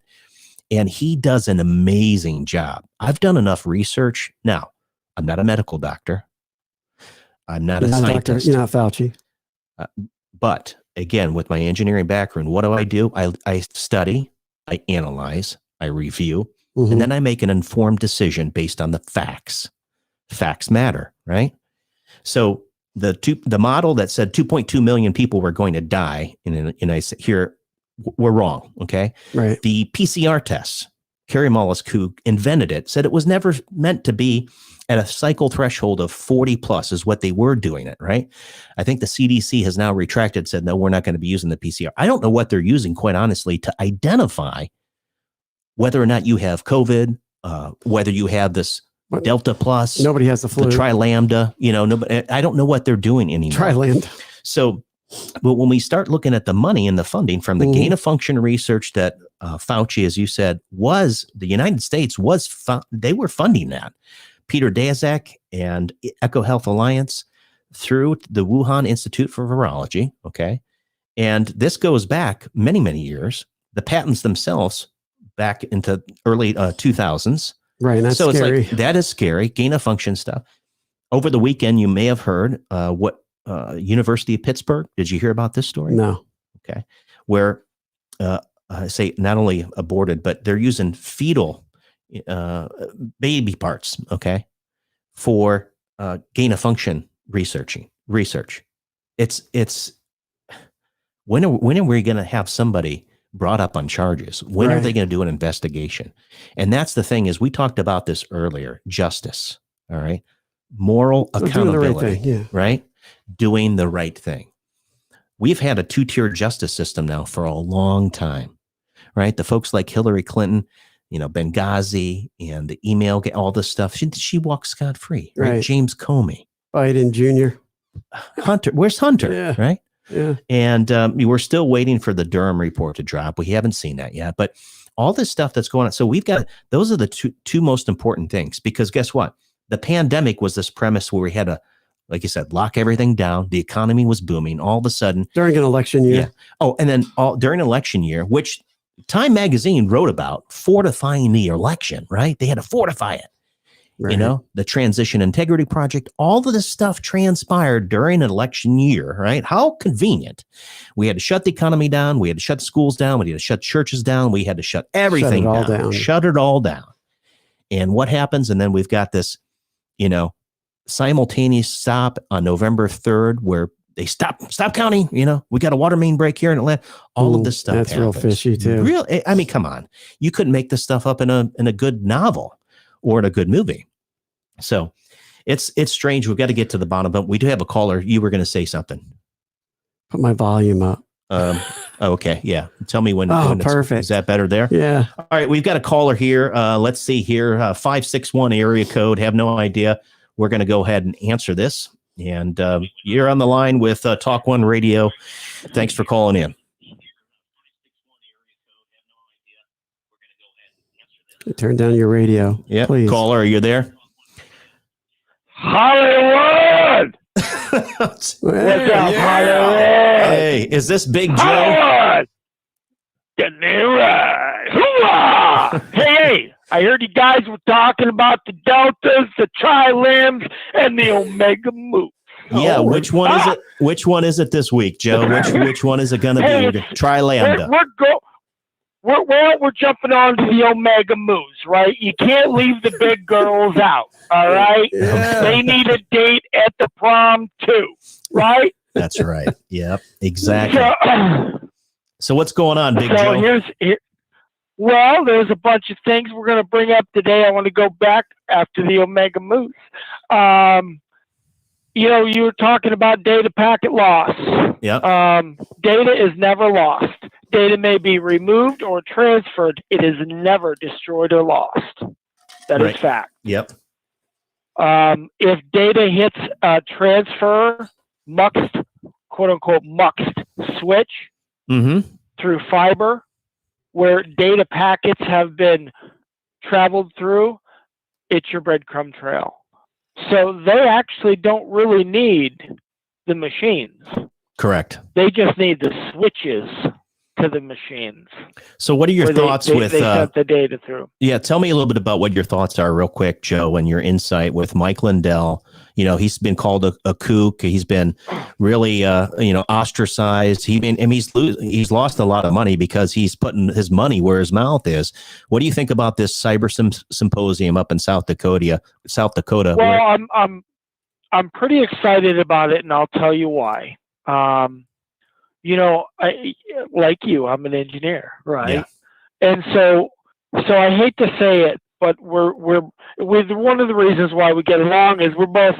And he does an amazing job. I've done enough research. Now, I'm not a medical doctor. I'm not a scientist. You're not Fauci. But again, with my engineering background, what do? I study, I analyze, I review, and then I make an informed decision based on the facts. Facts matter, right? So the model that said 2.2 million people were going to die, and I say here, we're wrong. Okay. Right. The PCR tests, Kerry Mullis, who invented it, said it was never meant to be at a cycle threshold of 40 plus is what they were doing it. Right. I think the CDC has now retracted, said, no, we're not going to be using the PCR. I don't know what they're using, quite honestly, to identify whether or not you have COVID, whether you have this Delta plus. Nobody has the flu. The Tri-Lambda, nobody, I don't know what they're doing anymore. Tri-Lambda. So, but when we start looking at the money and the funding from the gain of function research that Fauci, as you said, the United States they were funding that. Peter Daszak and EcoHealth Alliance through the Wuhan Institute for Virology. Okay. And this goes back many, many years. The patents themselves back into early 2000s. Right. That's so scary. It's like, that is scary. Gain of function stuff. Over the weekend, you may have heard University of Pittsburgh. Did you hear about this story? No. Okay. Where say not only aborted, but they're using fetal baby parts. Okay. For gain of function research. It's when are we going to have somebody brought up on charges? When are they going to do an investigation? And that's the thing is we talked about this earlier, justice. All right. Moral accountability, right? Doing the right thing. We've had a 2-tier justice system now for a long time, right? The folks like Hillary Clinton, Benghazi and the email, all this stuff. She walks scot-free, right? James Comey. Biden Jr. Hunter. Where's Hunter? Yeah. Right? Yeah. And we're still waiting for the Durham report to drop. We haven't seen that yet, but all this stuff that's going on. So those are the two most important things, because guess what? The pandemic was this premise where we had to, like you said, lock everything down. The economy was booming all of a sudden. During an election year. Yeah. Oh, and then during an election year, which Time Magazine wrote about fortifying the election, right? They had to fortify it. Right. The Transition Integrity Project, all of this stuff transpired during an election year, right? How convenient. We had to shut the economy down. We had to shut the schools down. We had to shut churches down. We had to shut everything down. Shut it all down. And what happens? And then we've got this, simultaneous stop on November 3rd, where They stop counting. We got a water main break here in Atlanta. All of this stuff. That's real fishy too. Real. I mean, come on. You couldn't make this stuff up in a good novel or in a good movie. So it's strange. We've got to get to the bottom, but we do have a caller. You were going to say something. Put my volume up. Okay. Yeah. Tell me when. Perfect. Is that better there? Yeah. All right. We've got a caller here. Let's see here. 561 area code. Have no idea. We're going to go ahead and answer this. And you're on the line with Talk One Radio. Thanks for calling in. Turn down your radio. Yeah, please. Caller, are you there? Hollywood! What's up, Hollywood? Hey, is this Big Joe? Hollywood! Get me right. Hoorah! Hey, I heard you guys were talking about the deltas, the tri-limbs, and the omega moves. Yeah, which one is it? Which one is it this week, Joe? Which one is it going to be? Tri-lambda. We're jumping on to the omega moves, right? You can't leave the big girls out, all right? Yeah. They need a date at the prom too, right? That's right. Yep, exactly. So what's going on, Big Joe? Well, there's a bunch of things we're going to bring up today. I want to go back after the omega moves. You were talking about data packet loss. Yep. Data is never lost. Data may be removed or transferred. It is never destroyed or lost. That is fact. Yep. If data hits a transfer muxed, quote unquote, muxed switch through fiber, where data packets have been traveled through, it's your breadcrumb trail. So they actually don't really need the machines. Correct. They just need the switches to the machines. So what are your thoughts they sent the data through? Yeah, tell me a little bit about what your thoughts are real quick, Joe, and your insight with Mike Lindell. He's been called a kook. He's been really, ostracized. He's lost a lot of money because he's putting his money where his mouth is. What do you think about this cyber symposium up in South Dakota? Well, I'm pretty excited about it, and I'll tell you why. Like you, I'm an engineer, right? Yeah. And so I hate to say it, but we're one of the reasons why we get along is we're both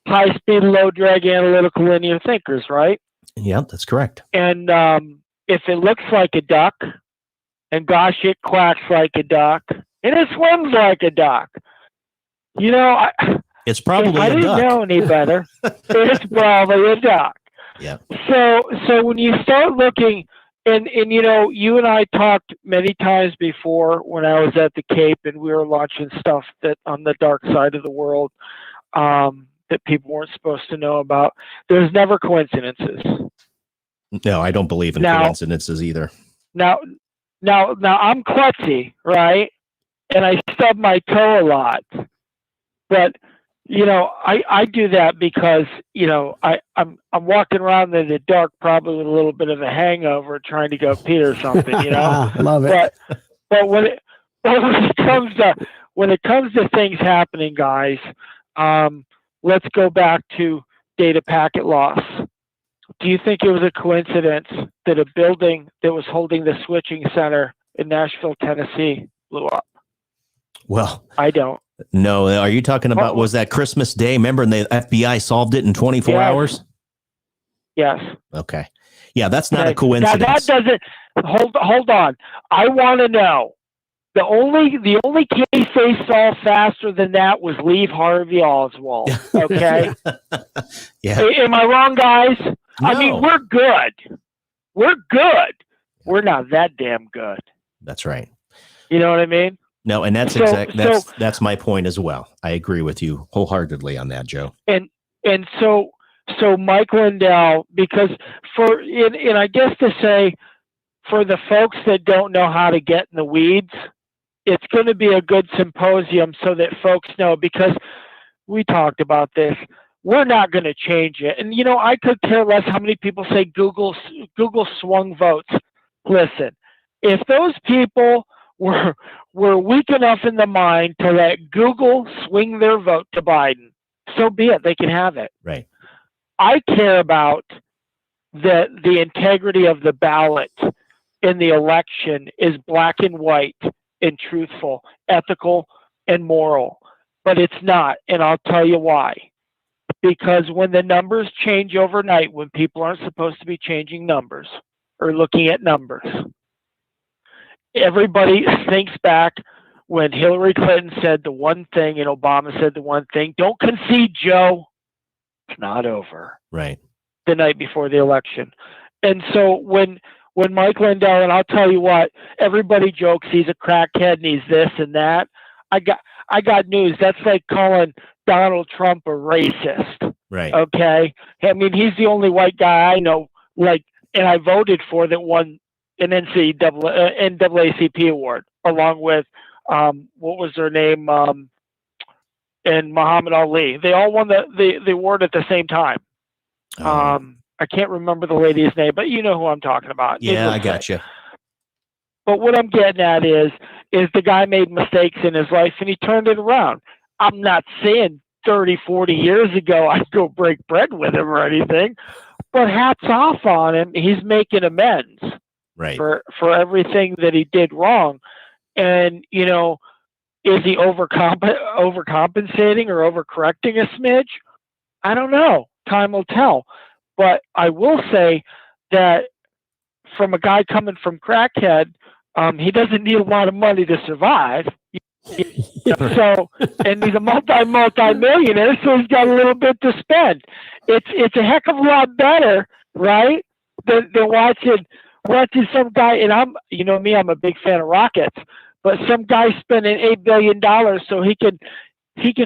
high speed, low drag analytical linear thinkers, right? Yeah, that's correct. And if it looks like a duck, and gosh, it quacks like a duck, and it swims like a duck, it's probably I a didn't duck. know any better. It's probably a duck. Yeah. So when you start looking, and you and I talked many times before when I was at the Cape and we were launching stuff that on the dark side of the world that people weren't supposed to know about. There's never coincidences. No, I don't believe in coincidences either. Now I'm klutzy, right? And I stub my toe a lot, but I do that because I'm walking around in the dark, probably with a little bit of a hangover, trying to go pee or something. Love it. But when it comes to things happening, guys, let's go back to data packet loss. Do you think it was a coincidence that a building that was holding the switching center in Nashville, Tennessee, blew up? Well, I don't. No, are you talking about, was that Christmas Day? Remember, and the FBI solved it in 24 hours? Yes. Okay. Yeah, that's not a coincidence. Now that doesn't, hold on. I want to know. The only case they solved faster than that was Lee Harvey Oswald. Okay? Yeah. Am I wrong, guys? No. I mean, we're good. We're good. We're not that damn good. That's right. You know what I mean? No, and that's that's my point as well. I agree with you wholeheartedly on that, Joe. And so Mike Lindell, because and I guess to say, for the folks that don't know how to get in the weeds, it's going to be a good symposium so that folks know, because we talked about this. We're not going to change it. And, I could care less how many people say Google swung votes. Listen, if those people were weak enough in the mind to let Google swing their vote to Biden, so be it. They can have it. Right. I care about the integrity of the ballot in the election is black and white and truthful, ethical and moral. But it's not, and I'll tell you why. Because when the numbers change overnight, when people aren't supposed to be changing numbers or looking at numbers, everybody thinks back when Hillary Clinton said the one thing and Obama said the one thing. Don't concede, Joe. It's not over. Right. The night before the election. And so when Mike Lindell, and I'll tell you what, everybody jokes he's a crackhead and he's this and that. I got news. That's like calling Donald Trump a racist. Right. Okay. I mean, he's the only white guy I know, and I voted for that won an NAACP award, along with, what was their name? And Muhammad Ali. They all won the award at the same time. I can't remember the lady's name, but you know who I'm talking about. Yeah, I got you. But what I'm getting at is the guy made mistakes in his life and he turned it around. I'm not saying 30, 40 years ago I'd go break bread with him or anything, but hats off on him. He's making amends for everything that he did wrong. And, you know, is he overcompensating or overcorrecting a smidge? I don't know. Time will tell. But I will say that from a guy coming from crackhead, he doesn't need a lot of money to survive. So, and he's a multi-millionaire, so he's got a little bit to spend. It's a heck of a lot better, right? Than watching some guy. And I'm a big fan of rockets, but some guy spending $8 billion so he can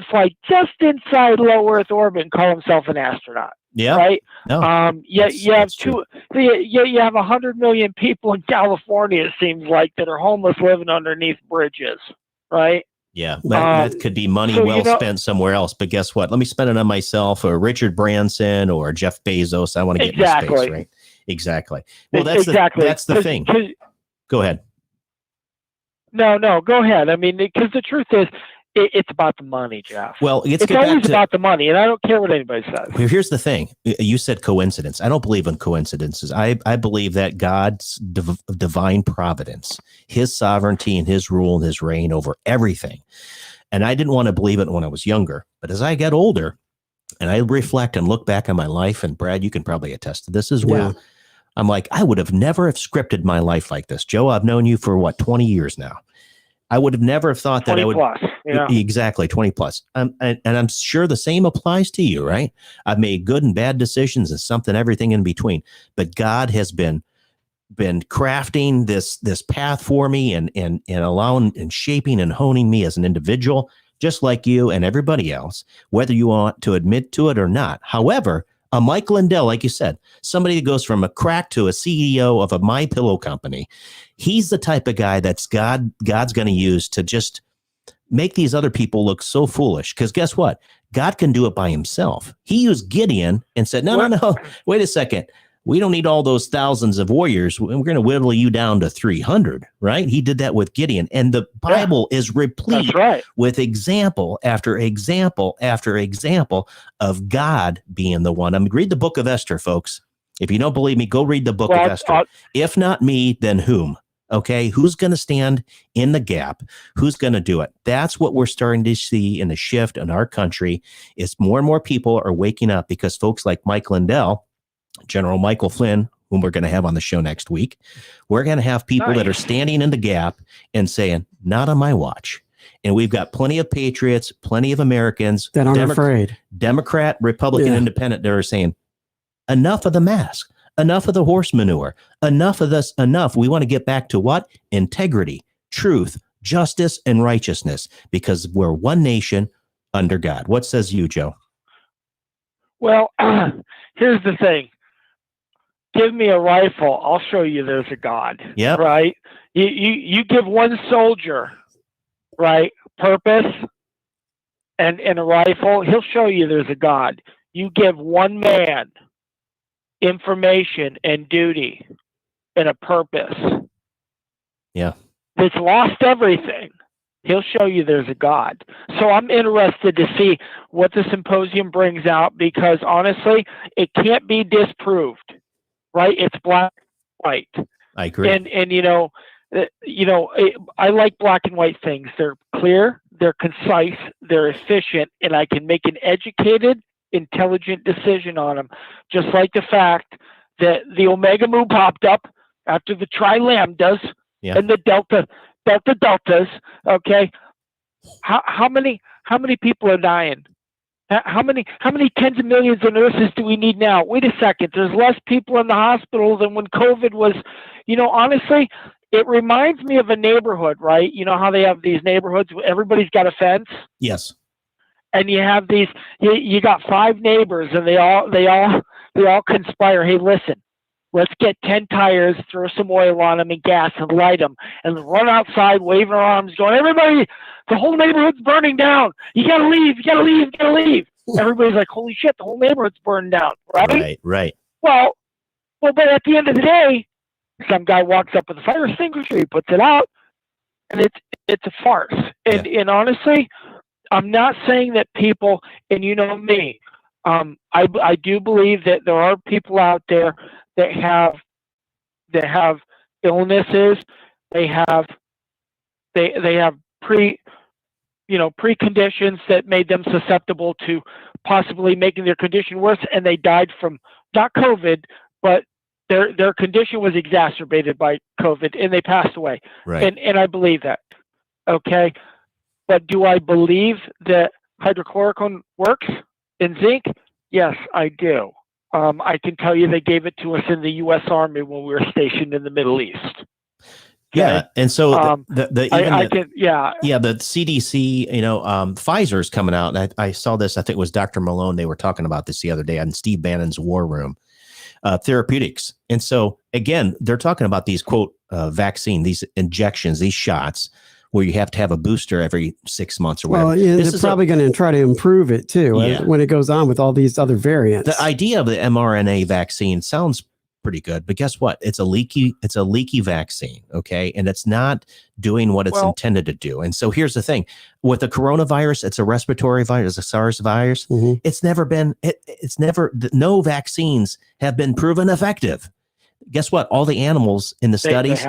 fly just inside low Earth orbit and call himself an astronaut. Yeah. Right. No. You have 100 million people in California, it seems like, that are homeless living underneath bridges. Right. Yeah. That could be money spent somewhere else. But guess what? Let me spend it on myself or Richard Branson or Jeff Bezos. I want to get into space. Right. Exactly. Well, that's the thing. Go ahead. No, go ahead. I mean, because the truth is, it's about the money, Jeff. Well, it's always about the money, and I don't care what anybody says. Here's the thing. You said coincidence. I don't believe in coincidences. I believe that God's divine providence, his sovereignty and his rule and his reign over everything. And I didn't want to believe it when I was younger. But as I get older and I reflect and look back on my life, and Brad, you can probably attest to this as well. Yeah. I'm like, I would have never have scripted my life like this. Joe, I've known you for 20 years now. I would have never thought that I would. Plus, yeah. Exactly, 20 plus. And I'm sure the same applies to you, right? I've made good and bad decisions and everything in between. But God has been crafting this path for me and allowing and shaping and honing me as an individual, just like you and everybody else, whether you want to admit to it or not. However, a Mike Lindell, like you said, somebody that goes from a crack to a CEO of a MyPillow company, he's the type of guy that's God's going to use to just make these other people look so foolish. Because guess what? God can do it by himself. He used Gideon and said, no, wait a second. We don't need all those thousands of warriors. We're going to whittle you down to 300, right? He did that with Gideon. And the Bible is replete with example after example after example of God being the one. I mean, read the book of Esther, folks. If you don't believe me, go read the book of Esther. If not me, then whom? Okay, who's going to stand in the gap? Who's going to do it? That's what we're starting to see in the shift in our country is more and more people are waking up because folks like Mike Lindell, General Michael Flynn, whom we're going to have on the show next week, we're going to have people that are standing in the gap and saying, not on my watch. And we've got plenty of patriots, plenty of Americans that aren't afraid. Democrat, Republican, Independent, that are saying, enough of the mask, enough of the horse manure, enough of this, enough. We want to get back to what? Integrity, truth, justice, and righteousness, because we're one nation under God. What says you, Joe? Well, here's the thing. Give me a rifle, I'll show you there's a God. Yeah. Right? You give one soldier, right, purpose and a rifle, he'll show you there's a God. You give one man information and duty and a purpose. Yeah. That's lost everything. He'll show you there's a God. So I'm interested to see what the symposium brings out, because honestly, it can't be disproved, right? It's black and white. I agree. And I like black and white things. They're clear, they're concise, they're efficient, and I can make an educated, intelligent decision on them. Just like the fact that the Omega Mu popped up after the Tri-Lambdas and the Deltas. Okay, how many people are dying? How many tens of millions of nurses do we need now? Wait a second. There's less people in the hospital than when COVID was. Honestly, it reminds me of a neighborhood, right? You know how they have these neighborhoods where everybody's got a fence? Yes. And you have these, you got 5 neighbors, and they all conspire. Hey, listen, let's get 10 tires, throw some oil on them and gas, and light them, and run outside waving our arms, going, everybody, the whole neighborhood's burning down. You gotta leave, you gotta leave, you gotta leave. Everybody's like, holy shit, the whole neighborhood's burning down, right? Right. Well, but at the end of the day, some guy walks up with a fire extinguisher, he puts it out, and it's a farce. And honestly, I'm not saying that people, and you know me, I do believe that there are people out there that have illnesses, they have preconditions that made them susceptible to possibly making their condition worse, and they died from not COVID, but their condition was exacerbated by COVID, and they passed away. Right. And I believe that. Okay. But do I believe that hydrochloroquine works in zinc? Yes, I do. I can tell you they gave it to us in the U.S. Army when we were stationed in the Middle East. Yeah, and so the CDC, Pfizer's coming out, and I saw this. I think it was Dr. Malone. They were talking about this the other day on Steve Bannon's War Room, therapeutics. And so again, they're talking about these quote vaccine, these injections, these shots, where you have to have a booster every 6 months or whatever. Well, yeah, they're probably going to try to improve it too when it goes on with all these other variants. The idea of the mRNA vaccine sounds pretty good, but guess what? It's a leaky vaccine, okay? And it's not doing what it's intended to do. And so here's the thing. With the coronavirus, it's a respiratory virus, a SARS virus. Mm-hmm. No vaccines have been proven effective. Guess what? All the animals in the studies,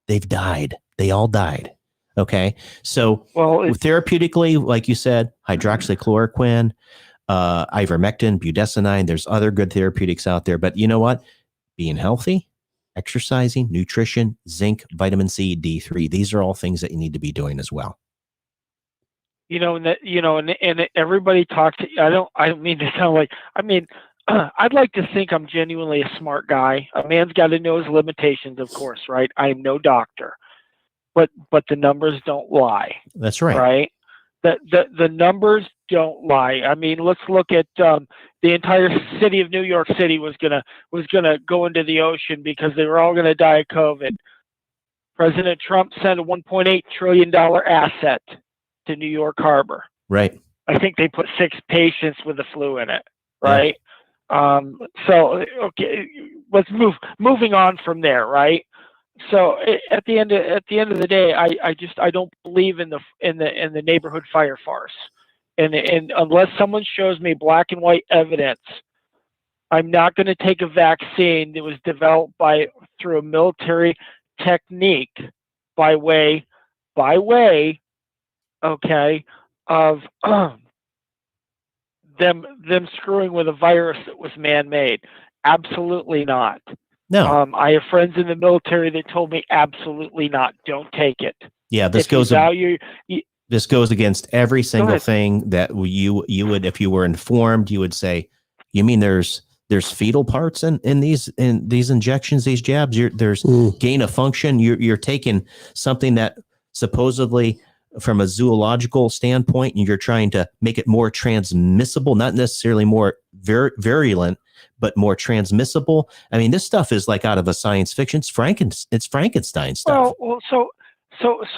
they've died. They all died. Okay. So therapeutically, like you said, hydroxychloroquine, ivermectin, budesonide, there's other good therapeutics out there. But you know what? Being healthy, exercising, nutrition, zinc, vitamin C, D3, these are all things that you need to be doing as well. And everybody talks. I don't mean to sound like. I'd like to think I'm genuinely a smart guy. A man's got to know his limitations, of course, right? I am no doctor. But the numbers don't lie. That's right. Right? The numbers don't lie. I mean, let's look at the entire city of New York City was gonna go into the ocean because they were all gonna die of COVID. President Trump sent a $1.8 trillion asset to New York Harbor. Right. I think they put 6 patients with the flu in it. Right. Yeah. So okay, let's moving on from there. Right. So at the end of the day, I don't believe in the neighborhood fire farce, and unless someone shows me black and white evidence, I'm not going to take a vaccine that was developed through a military technique by way, okay, of them screwing with a virus that was man-made. Absolutely not. No. I have friends in the military that told me absolutely not. Don't take it. Yeah, this goes against every single thing that you would, if you were informed, you would say, you mean there's fetal parts in these injections, these jabs, there's gain of function. You're taking something that supposedly from a zoological standpoint, and you're trying to make it more transmissible, not necessarily more virulent, but more transmissible. I mean, this stuff is like out of a science fiction. It's Frankenstein stuff. Well, so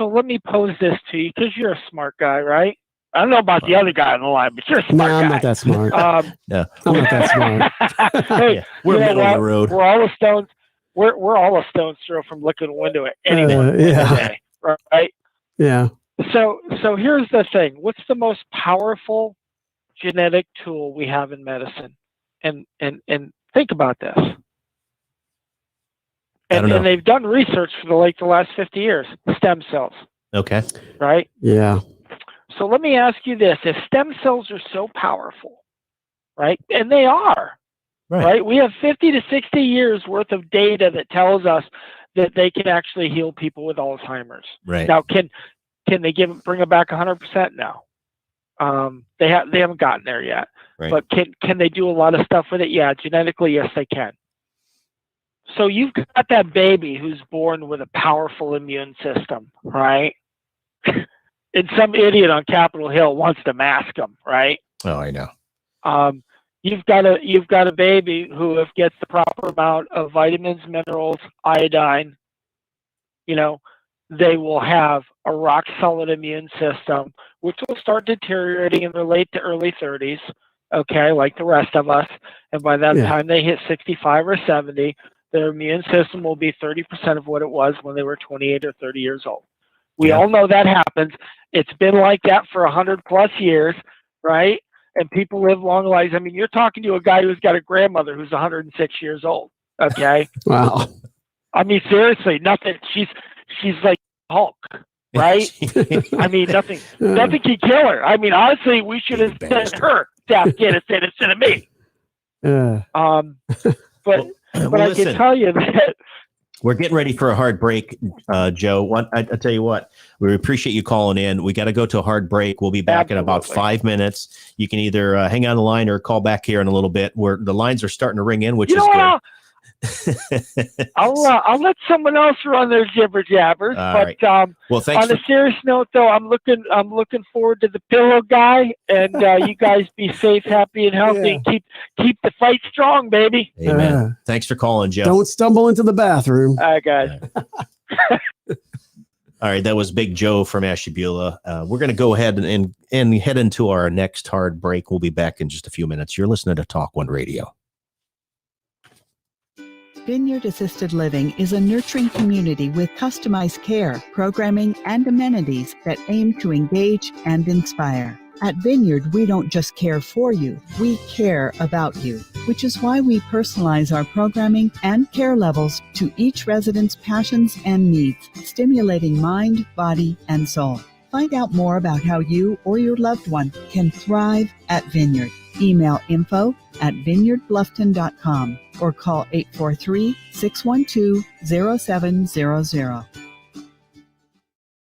let me pose this to you, because you're a smart guy, right? I don't know about the other guy on the line, but you're a smart guy. I'm not that smart. No, I'm not that smart. Hey, we're middle of the road. We're all a stone's we're all a stone's throw from looking a window at anyway. Yeah. Right? Yeah. So here's the thing. What's the most powerful genetic tool we have in medicine? And think about this. And they've done research for the last 50 years. Stem cells. Okay. Right? Yeah. So let me ask you this. If stem cells are so powerful, right? And they are, right? We have 50 to 60 years worth of data that tells us that they can actually heal people with Alzheimer's. Right. Now, can they bring it back 100%? No. They haven't gotten there yet. Right. But can they do a lot of stuff with it? Yeah, genetically, yes, they can. So you've got that baby who's born with a powerful immune system, right? And some idiot on Capitol Hill wants to mask them, right? Oh, I know. You've got a baby who, if gets the proper amount of vitamins, minerals, iodine, they will have a rock solid immune system, which will start deteriorating in their late to early 30s, okay, like the rest of us. And by that time they hit 65 or 70, their immune system will be 30% of what it was when they were 28 or 30 years old. We all know that happens. It's been like that for 100 plus years, right? And people live long lives. I mean, you're talking to a guy who's got a grandmother who's 106 years old, okay? Wow. I mean, seriously, nothing. She's like Hulk, right? I mean, nothing can kill her. I mean, honestly, we should have sent her to Afghanistan instead of me. But I can tell you that we're getting ready for a hard break, Joe. I tell you what, we appreciate you calling in. We got to go to a hard break. We'll be back in about 5 minutes. You can either hang on the line or call back here in a little bit. Where the lines are starting to ring in, which is good. I'll let someone else run their jibber jabbers. But well, thanks. On a serious note, though, I'm looking forward to the pillow guy, and you guys be safe, happy, and healthy, and keep the fight strong, baby. Amen. Thanks for calling, Joe. Don't stumble into the bathroom. All right, guys. All right, that was Big Joe from Ashtabula. We're going to go ahead and head into our next hard break. We'll be back in just a few minutes. You're listening to Talk One Radio. Vineyard Assisted Living is a nurturing community with customized care, programming, and amenities that aim to engage and inspire. At Vineyard, we don't just care for you, we care about you, which is why we personalize our programming and care levels to each resident's passions and needs, stimulating mind, body, and soul. Find out more about how you or your loved one can thrive at Vineyard. Email info@vineyardbluffton.com or call 843-612-0700.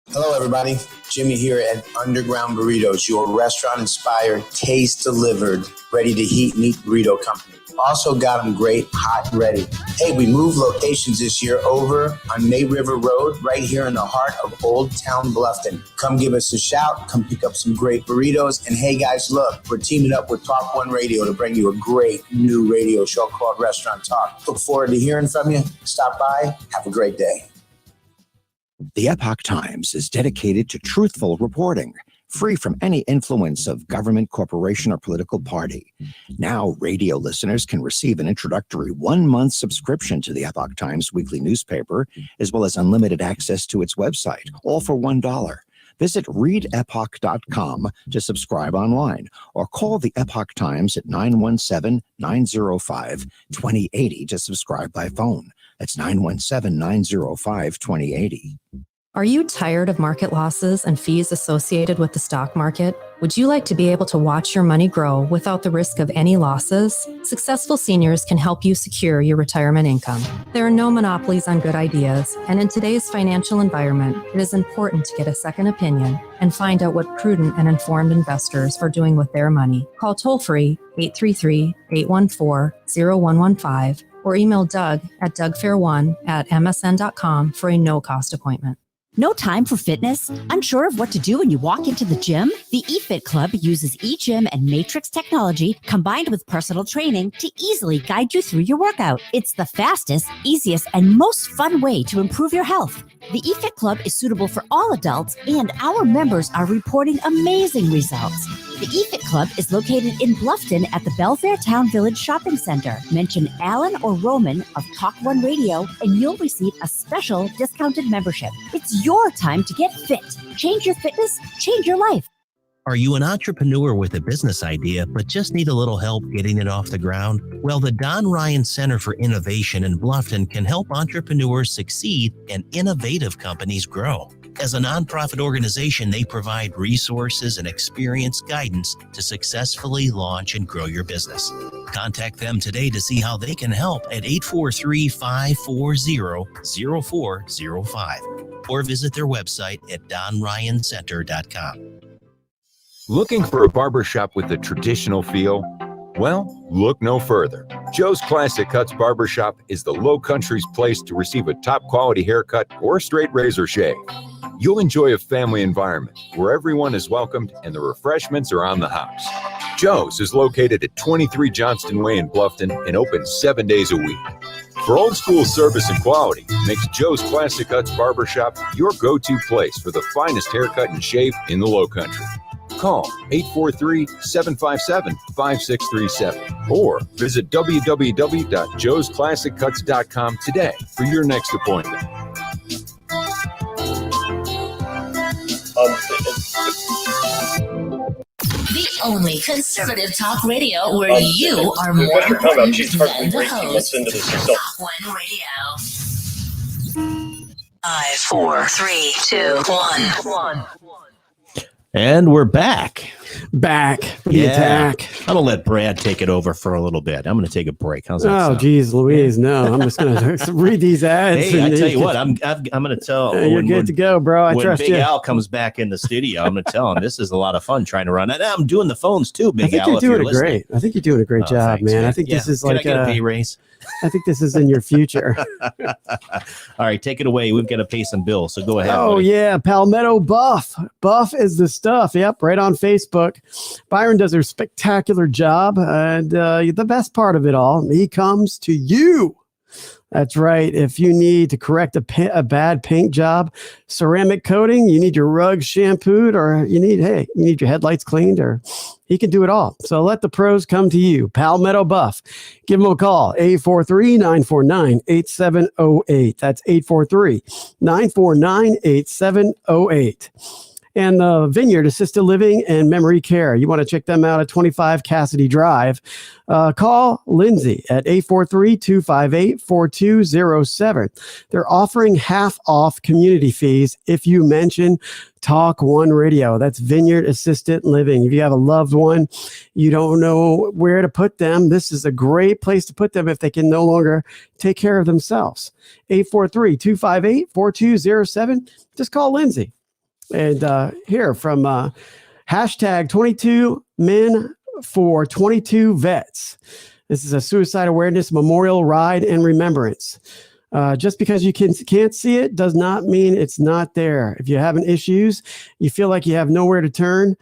Hello, everybody. Jimmy here at Underground Burritos, your restaurant-inspired, taste-delivered, ready-to-heat meat burrito company. Also got them great, hot and ready. Hey, we moved locations this year over on May River Road, right here in the heart of Old Town Bluffton. Come give us a shout. Come pick up some great burritos. And hey, guys, look, we're teaming up with Talk One Radio to bring you a great new radio show called Restaurant Talk. Look forward to hearing from you. Stop by. Have a great day. The Epoch Times is dedicated to truthful reporting, free from any influence of government, corporation, or political party. Now, radio listeners can receive an introductory 1-month subscription to the Epoch Times weekly newspaper, as well as unlimited access to its website, all for $1. Visit readepoch.com to subscribe online, or call the Epoch Times at 917-905-2080 to subscribe by phone. That's 917-905-2080. Are you tired of market losses and fees associated with the stock market? Would you like to be able to watch your money grow without the risk of any losses? Successful Seniors can help you secure your retirement income. There are no monopolies on good ideas, and in today's financial environment, it is important to get a second opinion and find out what prudent and informed investors are doing with their money. Call toll-free 833-814-0115 or email Doug at dougfair1@msn.com for a no-cost appointment. No time for fitness? Unsure of what to do when you walk into the gym? The eFit Club uses eGym and Matrix technology combined with personal training to easily guide you through your workout. It's the fastest, easiest, and most fun way to improve your health. The eFit Club is suitable for all adults, and our members are reporting amazing results. The eFit Club is located in Bluffton at the Belfair Town Village Shopping Center. Mention Alan or Roman of Talk One Radio and you'll receive a special discounted membership. It's your time to get fit. Change your fitness, change your life. Are you an entrepreneur with a business idea but just need a little help getting it off the ground? Well, the Don Ryan Center for Innovation in Bluffton can help entrepreneurs succeed and innovative companies grow. As a nonprofit organization, they provide resources and experienced guidance to successfully launch and grow your business. Contact them today to see how they can help at 843-540-0405 or visit their website at donryancenter.com. Looking for a barbershop with a traditional feel? Well, look no further. Joe's Classic Cuts Barbershop is the Low Country's place to receive a top quality haircut or straight razor shave. You'll enjoy a family environment where everyone is welcomed and the refreshments are on the house. Joe's is located at 23 Johnston Way in Bluffton and open 7 days a week. For old school service and quality, makes Joe's Classic Cuts Barbershop your go-to place for the finest haircut and shave in the Low Country. Call 843-757-5637 or visit www.joesclassiccuts.com today for your next appointment. The only conservative talk radio where you are more important than the host. Talk One Radio. 5, 4, 3, 2, 1. And we're back. Back for the attack. I'm going to let Brad take it over for a little bit. I'm going to take a break. How's that sound? Geez, Louise. No, I'm just going to read these ads. Hey, I tell you what, I'm going to tell. You're good to go, bro. I trust Big you. Al comes back in the studio, I'm going to tell him this is a lot of fun trying to run it. I'm doing the phones too, Big Al. I think you're doing I think you're doing a great job, thanks, man. I think this is Can like I get a pay raise? I think this is in your future. All right, take it away. We've got to pay some bills, so go ahead. Oh, buddy. yeah. Palmetto Buff. Buff is the stuff. Yep, right on Facebook. Byron does a spectacular job. And the best part of it all, he comes to you. That's right. If you need to correct a bad paint job, ceramic coating, you need your rugs shampooed, or you need your headlights cleaned, or he can do it all. So let the pros come to you. Palmetto Buff. Give him a call, 843-949-8708. That's 843-949-8708. And Vineyard Assisted Living and Memory Care. You want to check them out at 25 Cassidy Drive. Call Lindsay at 843-258-4207. They're offering half off community fees if you mention Talk One Radio. That's Vineyard Assisted Living. If you have a loved one, you don't know where to put them, this is a great place to put them if they can no longer take care of themselves. 843-258-4207. Just call Lindsay. And here from hashtag 22 men for 22 vets. This is a suicide awareness memorial ride and remembrance. Just because you can't see it does not mean it's not there. If you're having issues, you feel like you have nowhere to turn,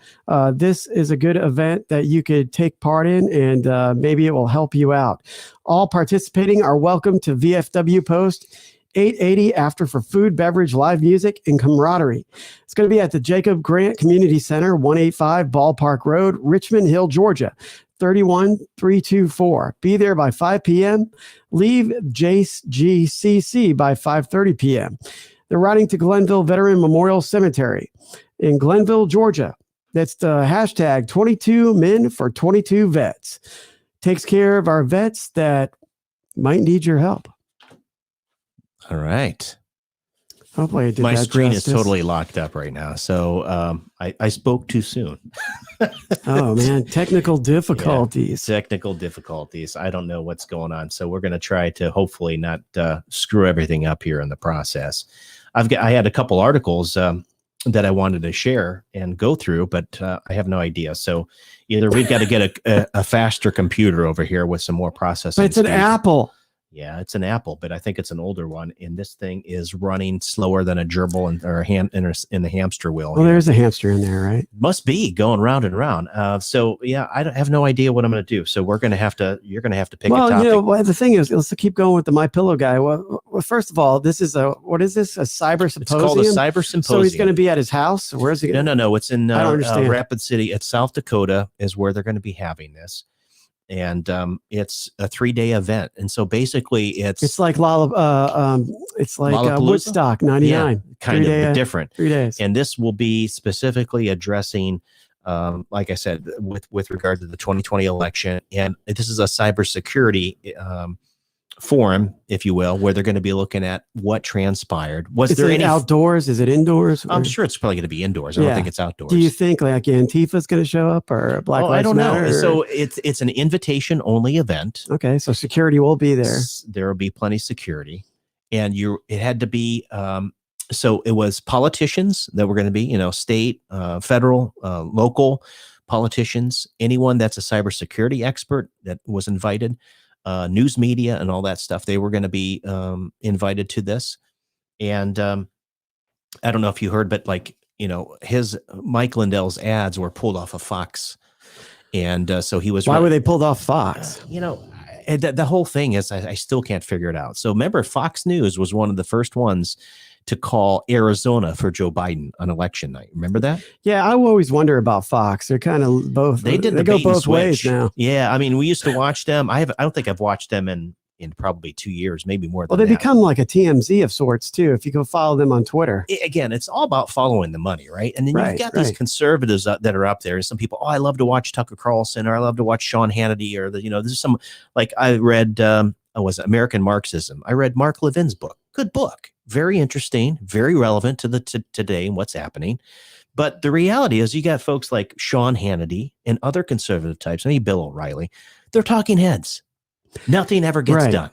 this is a good event that you could take part in, and maybe it will help you out. All participating are welcome to VFW Post 880 after for food, beverage, live music, and camaraderie. It's going to be at the Jacob Grant Community Center, 185 Ballpark Road, Richmond Hill, Georgia, 31324. Be there by 5 p.m. Leave JGCC by 5:30 p.m. They're riding to Glenville Veteran Memorial Cemetery in Glenville, Georgia. That's the hashtag 22 men for 22 vets. Takes care of our vets that might need your help. All right. Hopefully I did My that screen justice. is totally locked up right now. So I spoke too soon. Oh, man. Technical difficulties. Yeah, technical difficulties. I don't know what's going on. So we're going to try to hopefully not screw everything up here in the process. I had a couple articles that I wanted to share and go through, but I have no idea. So either we've got to get a faster computer over here with some more processing. But it's an speed. Apple. Yeah, it's an Apple, but I think it's an older one, and this thing is running slower than a gerbil in the hamster wheel. Well, there's a hamster in there, right? Must be going round and round. So yeah, I have no idea what I'm going to do. So you're going to have to pick a topic. Well, the thing is, let's keep going with the My Pillow guy. Well, well, first of all, this is what is this? A cyber symposium? It's called a cyber symposium. So he's going to be at his house? Where is he? No. It's in I don't understand. Rapid City. It's South Dakota is where they're going to be having this. And it's a 3-day event. And so basically it's like Woodstock 99. Yeah, kind of different. 3 days. And this will be specifically addressing, like I said, with regard to the 2020 election. And this is a cybersecurity forum, if you will, where they're going to be looking at what transpired. Is it outdoors? Is it indoors? I'm sure it's probably going to be indoors. I don't think it's outdoors. Do you think like Antifa's going to show up or Black Lives I don't Matter? know. So it's an invitation only event. Okay, so security will be there. There will be plenty of security, and it had to be. So it was politicians that were going to be, state, federal, local politicians, anyone that's a cybersecurity expert that was invited. News media and all that stuff. They were going to be invited to this. And I don't know if you heard, but Mike Lindell's ads were pulled off of Fox. And so he was. Why were they pulled off Fox? The whole thing is I still can't figure it out. So remember, Fox News was one of the first ones to call Arizona for Joe Biden on election night. Remember that? Yeah, I always wonder about Fox. They're kind of both. They go both ways now. Yeah, I mean, we used to watch them. I don't think I've watched them in probably 2 years, maybe more. Well, they become like a TMZ of sorts too. If you go follow them on Twitter. Again, it's all about following the money, right? And then you've got these conservatives that are up there. And some people, I love to watch Tucker Carlson, or I love to watch Sean Hannity, or there's some, like I read, American Marxism. I read Mark Levin's book. Good book. Very interesting, very relevant to today and what's happening. But the reality is you got folks like Sean Hannity and other conservative types, maybe Bill O'Reilly. They're talking heads. Nothing ever gets done.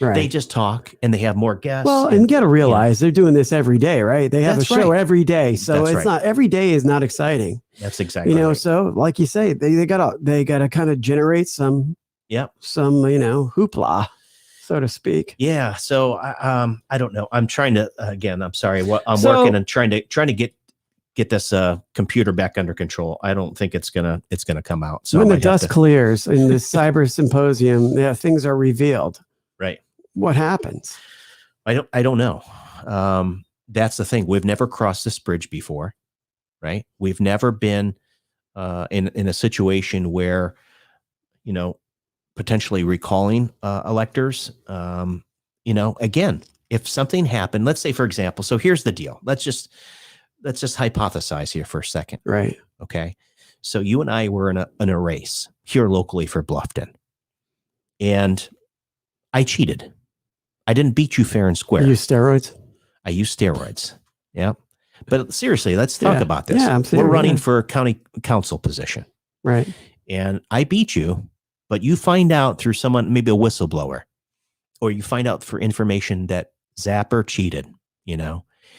Right. They just talk and they have more guests. Well, and you got to realize they're doing this every day, right? They have a show every day. So it's not every day is not exciting. That's exactly right. So like you say, they gotta kind of generate some hoopla, so to speak. Yeah. So I don't know. I'm trying to I'm sorry. Working and trying to get this computer back under control. I don't think it's gonna come out. So when the dust clears in this cyber symposium, things are revealed. Right. What happens? I don't know. That's the thing. We've never crossed this bridge before, right? We've never been in a situation where, potentially recalling electors. Again, if something happened, let's say, for example, so here's the deal. Let's just hypothesize here for a second. Right. Okay. So you and I were in a race here locally for Bluffton, and I cheated. I didn't beat you fair and square. You use steroids? I use steroids. Yeah. But seriously, let's talk about this. Yeah, we're running for a county council position. Right. And I beat you, but you find out through someone, maybe a whistleblower, or you find out for information that Zapper cheated.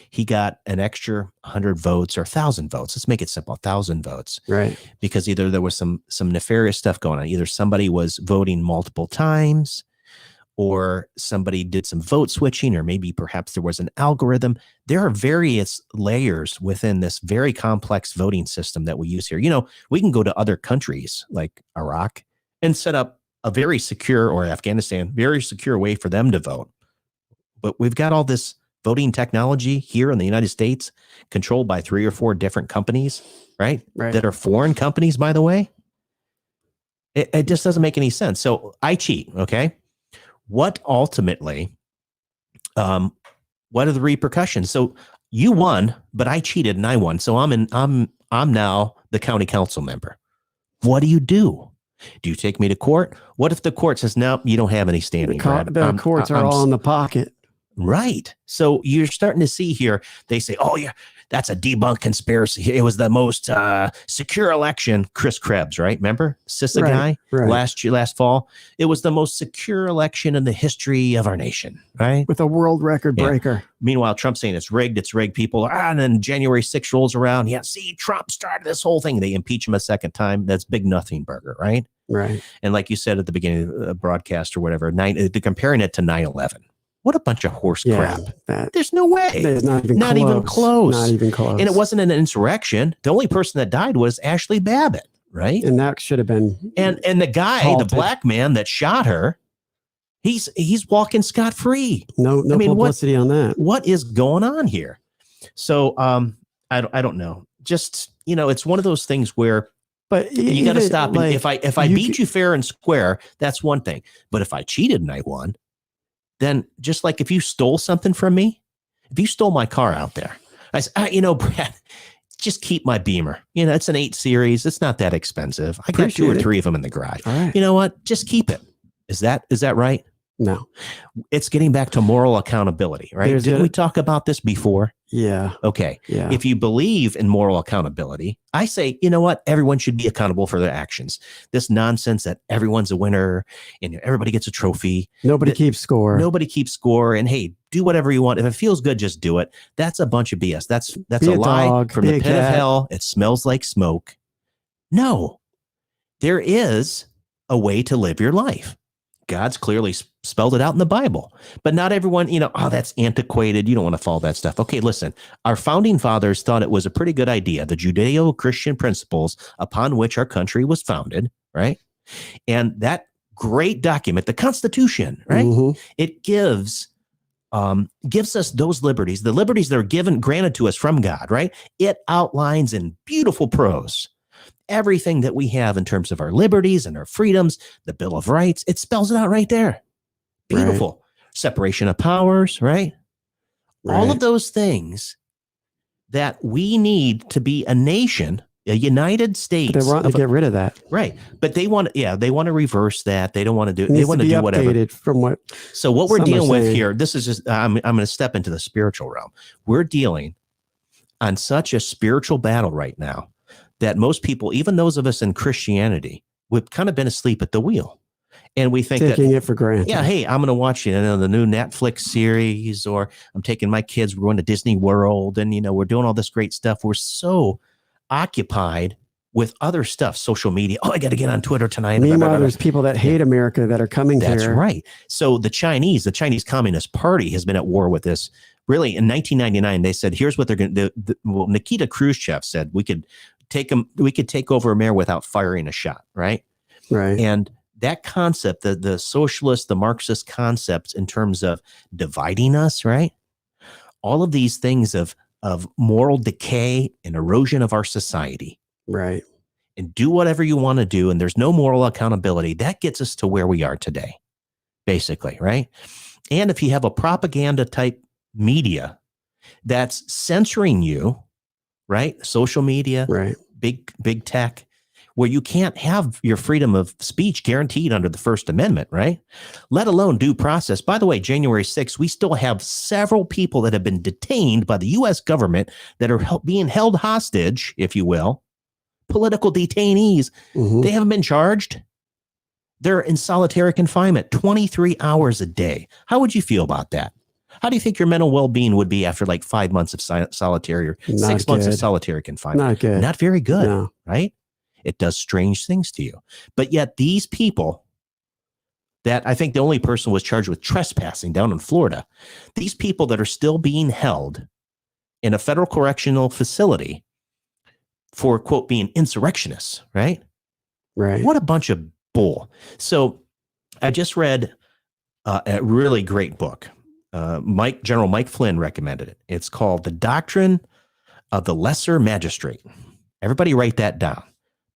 He got an extra 100 votes or 1,000 votes. Let's make it simple, 1,000 votes. Right. Because either there was some nefarious stuff going on. Either somebody was voting multiple times, or somebody did some vote switching, or maybe perhaps there was an algorithm. There are various layers within this very complex voting system that we use here. We can go to other countries like Iraq and set up a very secure, or Afghanistan, very secure way for them to vote. But we've got all this voting technology here in the United States controlled by 3 or 4 different companies, right? That are foreign companies, by the way. It just doesn't make any sense. So I cheat. Okay. What ultimately, what are the repercussions? So you won, but I cheated and I won. So I'm now the county council member. What do? Do you take me to court? What if the court says, no, you don't have any standing? The courts are all in the pocket. Right. So you're starting to see here, they say, oh, yeah, that's a debunked conspiracy. It was the most secure election. Chris Krebs, right? Remember? CISA guy last fall. It was the most secure election in the history of our nation, right? With a world record breaker. Meanwhile, Trump saying it's rigged. People. And then January 6th rolls around. Yeah, see, Trump started this whole thing. They impeach him a second time. That's big nothing burger, right? Right. And like you said at the beginning of the broadcast or whatever, they're comparing it to 9/11. What a bunch of horse crap. There's no way. There's not even close. Not even close. And it wasn't an insurrection. The only person that died was Ashley Babbitt, right? And that should have been And the guy, the black man that shot her, He's walking scot free. No publicity on that. What is going on here? So I don't know. Just, it's one of those things where but you got to stop. Like, if I beat you fair and square, that's one thing. But if I cheated and I won, then just like if you stole something from me, if you stole my car out there, I said, Brad, just keep my Beamer. It's an 8 Series. It's not that expensive. I got 2 or 3 of them in the garage. Right. You know what? Just keep it. Is that right? No. It's getting back to moral accountability, right? Didn't we talk about this before? Yeah. Okay. Yeah. If you believe in moral accountability, I say, you know what? Everyone should be accountable for their actions. This nonsense that everyone's a winner and everybody gets a trophy. Nobody keeps score. Nobody keeps score. And hey, do whatever you want. If it feels good, just do it. That's a bunch of BS. That's a lie from the pit of hell. It smells like smoke. No, there is a way to live your life. God's clearly spelled it out in the Bible, but not everyone, that's antiquated. You don't want to follow that stuff. Okay, listen, our founding fathers thought it was a pretty good idea, the Judeo-Christian principles upon which our country was founded, right? And that great document, the Constitution, right? Mm-hmm. It gives us those liberties, the liberties that are granted to us from God, right? It outlines in beautiful prose everything that we have in terms of our liberties and our freedoms, the Bill of Rights. It spells it out right there. Beautiful. Right. Separation of powers, right? All of those things that we need to be a nation, a United States. But they want to get rid of that. Right. But they want to reverse that. They don't want to do it. They want to do whatever. From what so what we're dealing with here, this is just, I'm going to step into the spiritual realm. We're dealing on such a spiritual battle right now that most people, even those of us in Christianity, we've kind of been asleep at the wheel. And we think taking it for granted. Yeah, hey, I'm going to watch the new Netflix series, or I'm taking my kids, we're going to Disney World, and we're doing all this great stuff. We're so occupied with other stuff, social media. Oh, I got to get on Twitter tonight. Meanwhile, there's people that hate America that are coming here. That's right. So the Chinese Communist Party has been at war with this. Really, in 1999, they said, here's what they're going to do. Well, Nikita Khrushchev said we could take over America without firing a shot, right? Right. And that concept, the socialist, the Marxist concepts in terms of dividing us, right? All of these things of moral decay and erosion of our society. Right. And do whatever you want to do, and there's no moral accountability. That gets us to where we are today, basically, right? And if you have a propaganda type media that's censoring you, right? Social media, right? Big tech, where you can't have your freedom of speech guaranteed under the First Amendment, right? Let alone due process. By the way, January 6th, we still have several people that have been detained by the U.S. government that are being held hostage, if you will, political detainees. Mm-hmm. They haven't been charged. They're in solitary confinement 23 hours a day. How would you feel about that? How do you think your mental well-being would be after like 5 months of solitary or 6 months of solitary confinement? Not good. Not very good, no. Right? It does strange things to you. But yet these people that I think the only person was charged with trespassing down in Florida, these people that are still being held in a federal correctional facility for, quote, being insurrectionists, right? Right. What a bunch of bull. So I just read a really great book. General Mike Flynn recommended it. It's called The Doctrine of the Lesser Magistrate. Everybody write that down.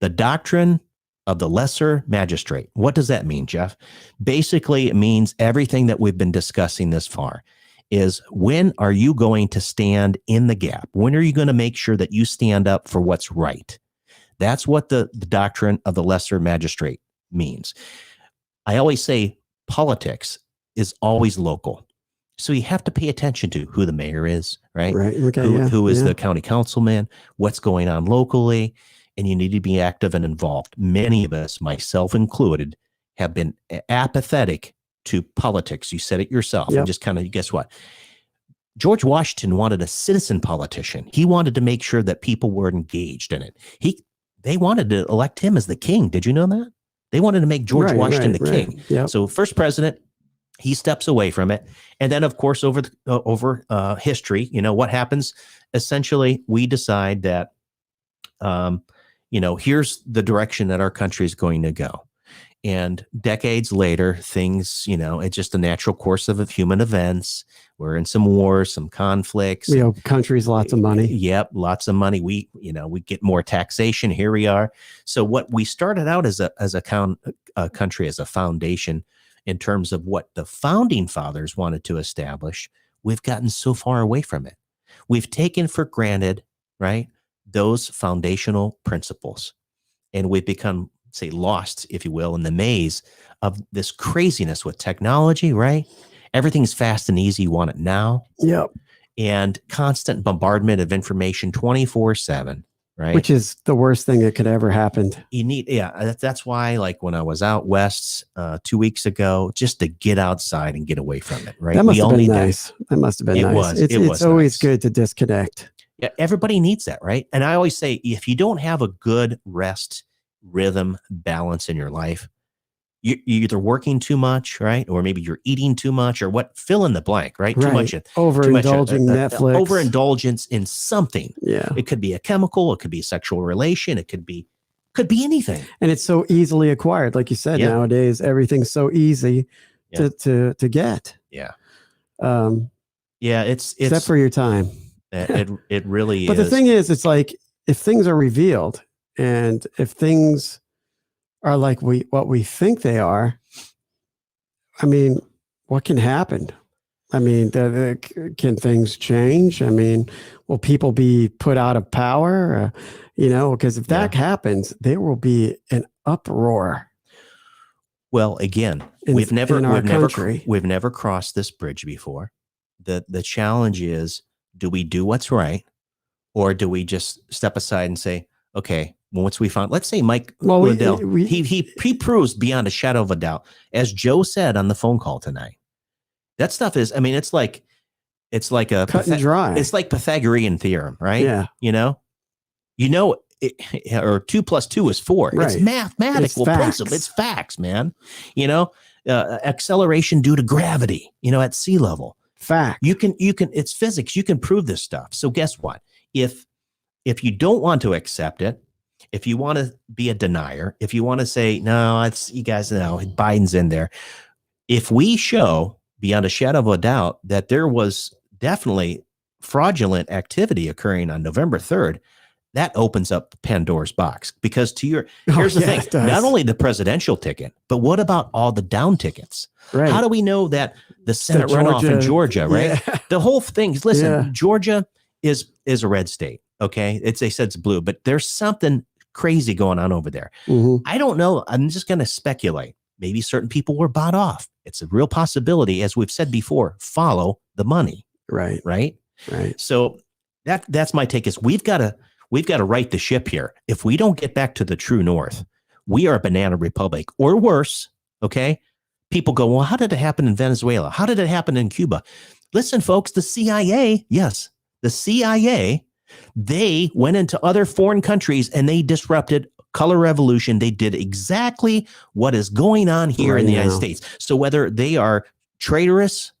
The Doctrine of the Lesser Magistrate. What does that mean, Jeff? Basically, it means everything that we've been discussing this far is when are you going to stand in the gap? When are you going to make sure that you stand up for what's right? That's what the Doctrine of the Lesser Magistrate means. I always say politics is always local. So you have to pay attention to who the mayor is, right? Right. Okay, who is the county councilman, what's going on locally, and you need to be active and involved. Many of us, myself included, have been apathetic to politics. You said it yourself. Yep. And just kind of, guess what? George Washington wanted a citizen politician. He wanted to make sure that people were engaged in it. They wanted to elect him as the king. Did you know that? They wanted to make George Washington the king. Yep. So first president, he steps away from it. And then, of course, over history, what happens? Essentially, we decide that, here's the direction that our country is going to go. And decades later, things, it's just a natural course of human events. We're in some wars, some conflicts. Countries, lots of money. Yep, lots of money. We get more taxation. Here we are. So what we started out as a country, as a foundation, in terms of what the founding fathers wanted to establish, we've gotten so far away from it. We've taken for granted, right, those foundational principles, and we've become, say, lost, if you will, in the maze of this craziness with technology, right? Everything's fast and easy. You want it now. Yep. And constant bombardment of information 24/7, right? Which is the worst thing that could ever happen. That's why, like when I was out west 2 weeks ago, just to get outside and get away from it, right? That must have been nice. That must have been nice. It's always good to disconnect. Yeah, everybody needs that, right? And I always say, if you don't have a good rest, rhythm, balance in your life, you're either working too much, right? Or maybe you're eating too much, or what, fill in the blank, right? Too much. Overindulging Netflix. Overindulgence in something. Yeah. It could be a chemical. It could be a sexual relation. It could be anything. And it's so easily acquired. Like you said, nowadays, everything's so easy to get. Yeah. It's except for your time. It really is. But the thing is, it's like, if things are revealed and if things are like what we think they are, I mean, what can happen? I mean, can things change? I mean, will people be put out of power? Because if that happens, there will be an uproar. Well, again, we've never crossed this bridge before. The challenge is, do we do what's right, or do we just step aside and say, okay, once we found, let's say Mike Lindell, he proves beyond a shadow of a doubt, as Joe said on the phone call tonight, that stuff is, I mean, it's like a cut and dry. It's like Pythagorean theorem, right? Yeah. Or 2 + 2 is 4. Right. It's mathematical principle. It's facts, man. Acceleration due to gravity, at sea level. Fact. You can, it's physics. You can prove this stuff. So guess what? If you don't want to accept it, if you want to be a denier, if you want to say, no, you guys know Biden's in there. If we show beyond a shadow of a doubt that there was definitely fraudulent activity occurring on November 3rd, that opens up Pandora's box. Because here's the thing, not only the presidential ticket, but what about all the down tickets? Right. How do we know that the Senate runoff in Georgia, right? Yeah. The whole thing, listen, Georgia is a red state. Okay. They said it's blue, but there's something crazy going on over there. Mm-hmm. I don't know. I'm just going to speculate. Maybe certain people were bought off. It's a real possibility. As we've said before, follow the money. Right. So that's my take, is we've got to right the ship here. If we don't get back to the true north, we are a banana republic, or worse. Okay. People go, well, how did it happen in Venezuela? How did it happen in Cuba? Listen, folks, the CIA, they went into other foreign countries and they disrupted color revolution. They did exactly what is going on here in the United States. So whether they are traitorous,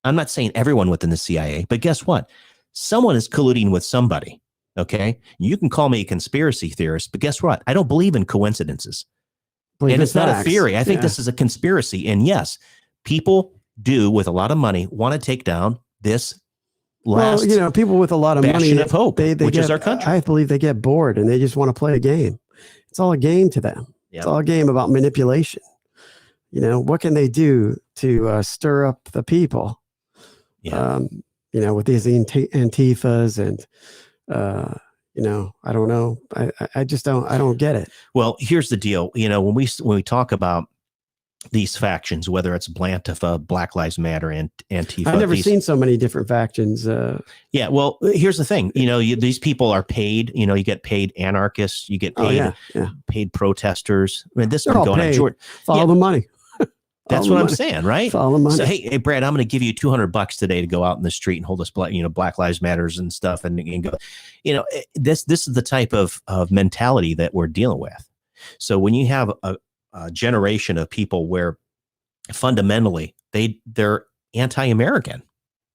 I'm not saying everyone within the CIA, but guess what? Someone is colluding with somebody. Okay. You can call me a conspiracy theorist, but guess what? I don't believe in coincidences. And it's not a theory. I think this is a conspiracy. And yes, people do, with a lot of money, want to take down this last people with a lot of money of hope, which is our country. I believe they get bored and they just want to play a game. It's all a game to them. Yep. It's all a game about manipulation. What can they do to stir up the people? Yeah. With these Antifas and, I don't know. I just don't get it. Well, here's the deal. When we talk about these factions, whether it's Blantifa, Black Lives Matter, and Antifa, I've never seen so many different factions. Yeah. Well, here's the thing. These people are paid. You get paid anarchists. You get paid paid protesters. I mean, this has been going on. George, Follow the money. That's what I'm saying, right? Follow the money. So, hey, Brad, I'm going to give you $200 today to go out in the street and hold us, Black Lives Matters and stuff, and go. This is the type of mentality that we're dealing with. So when you have a generation of people where fundamentally they're anti-American,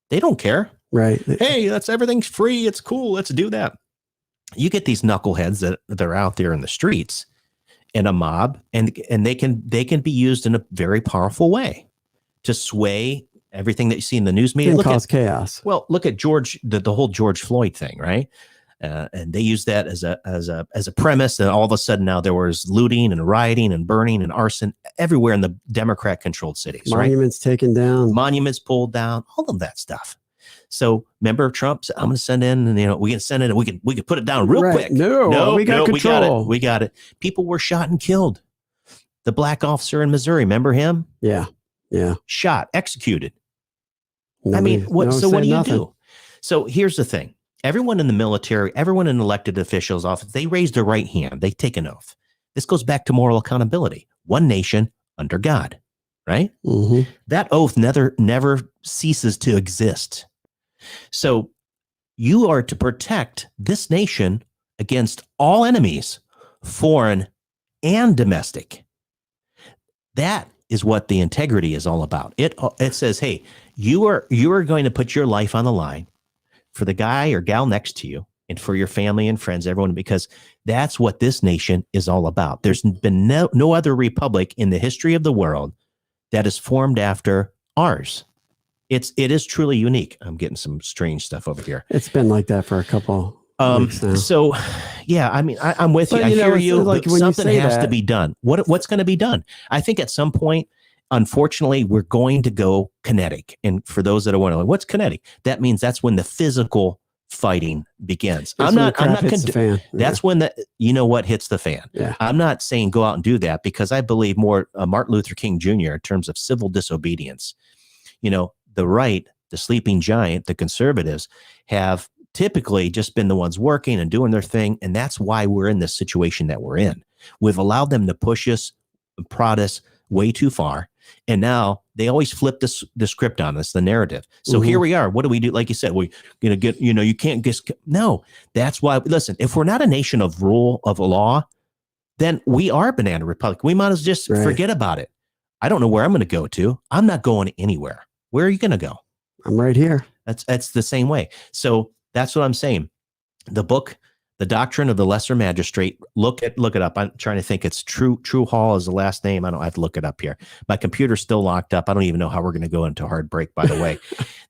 they don't care. Right. Hey, everything's free. It's cool. Let's do that. You get these knuckleheads that are out there in the streets, and a mob, and they can be used in a very powerful way to sway everything that you see in the news media. Can cause chaos. Well, look at the whole George Floyd thing, right? And they used that as a premise, and all of a sudden now there was looting and rioting and burning and arson everywhere in the Democrat-controlled cities. Monuments taken down, monuments pulled down, all of that stuff. So remember Trump said, I'm going to send in, and we can send it, and we can put it down real quick. No, we got control. We got it. People were shot and killed. The black officer in Missouri, remember him? Yeah. Shot, executed. Nobody, what do you do? So here's the thing. Everyone in the military, everyone in elected officials' office, they raise their right hand. They take an oath. This goes back to moral accountability. One nation under God, right? Mm-hmm. That oath never ceases to exist. So you are to protect this nation against all enemies, foreign and domestic. That is what the integrity is all about. It says, hey, you are going to put your life on the line for the guy or gal next to you and for your family and friends, everyone, because that's what this nation is all about. There's been no other republic in the history of the world that is formed after ours. It is truly unique. I'm getting some strange stuff over here. It's been like that for a couple weeks now. So yeah, I mean, I'm with you. I hear you. Like but something has to be done. What's going to be done? I think at some point, unfortunately, we're going to go kinetic. And for those that are wondering, what's kinetic? That means that's when the physical fighting begins. That's That's when what hits the fan. Yeah. I'm not saying go out and do that, because I believe more Martin Luther King Jr. in terms of civil disobedience. The right, the sleeping giant, the conservatives have typically just been the ones working and doing their thing. And that's why we're in this situation that we're in. We've allowed them to push us, prod us way too far. And now they always flip the script on us, the narrative. So here we are. What do we do? Like you said, we're going to get, you can't just, no, that's why, listen, if we're not a nation of rule of law, then we are a banana republic. We might as well just forget about it. I don't know where I'm going to go to. I'm not going anywhere. Where are you going to go? I'm right here. That's the same way. So that's what I'm saying. The book, The Doctrine of the Lesser Magistrate, look it up. I'm trying to think. It's True Hall is the last name. I don't have to look it up here. My computer's still locked up. I don't even know how we're going to go into a hard break, by the way.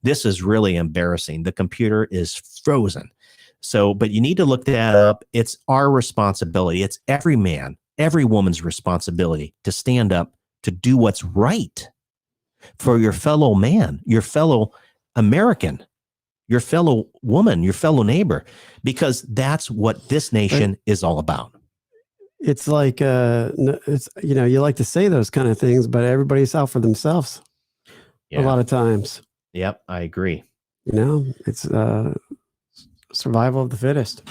This is really embarrassing. The computer is frozen. So, but you need to look that up. It's our responsibility. It's every man, every woman's responsibility to stand up, to do what's right for your fellow man, your fellow American, your fellow woman, your fellow neighbor, because that's what this nation is all about. It's like, it's, you like to say those kind of things, but everybody's out for themselves a lot of times. Yep, I agree. It's survival of the fittest.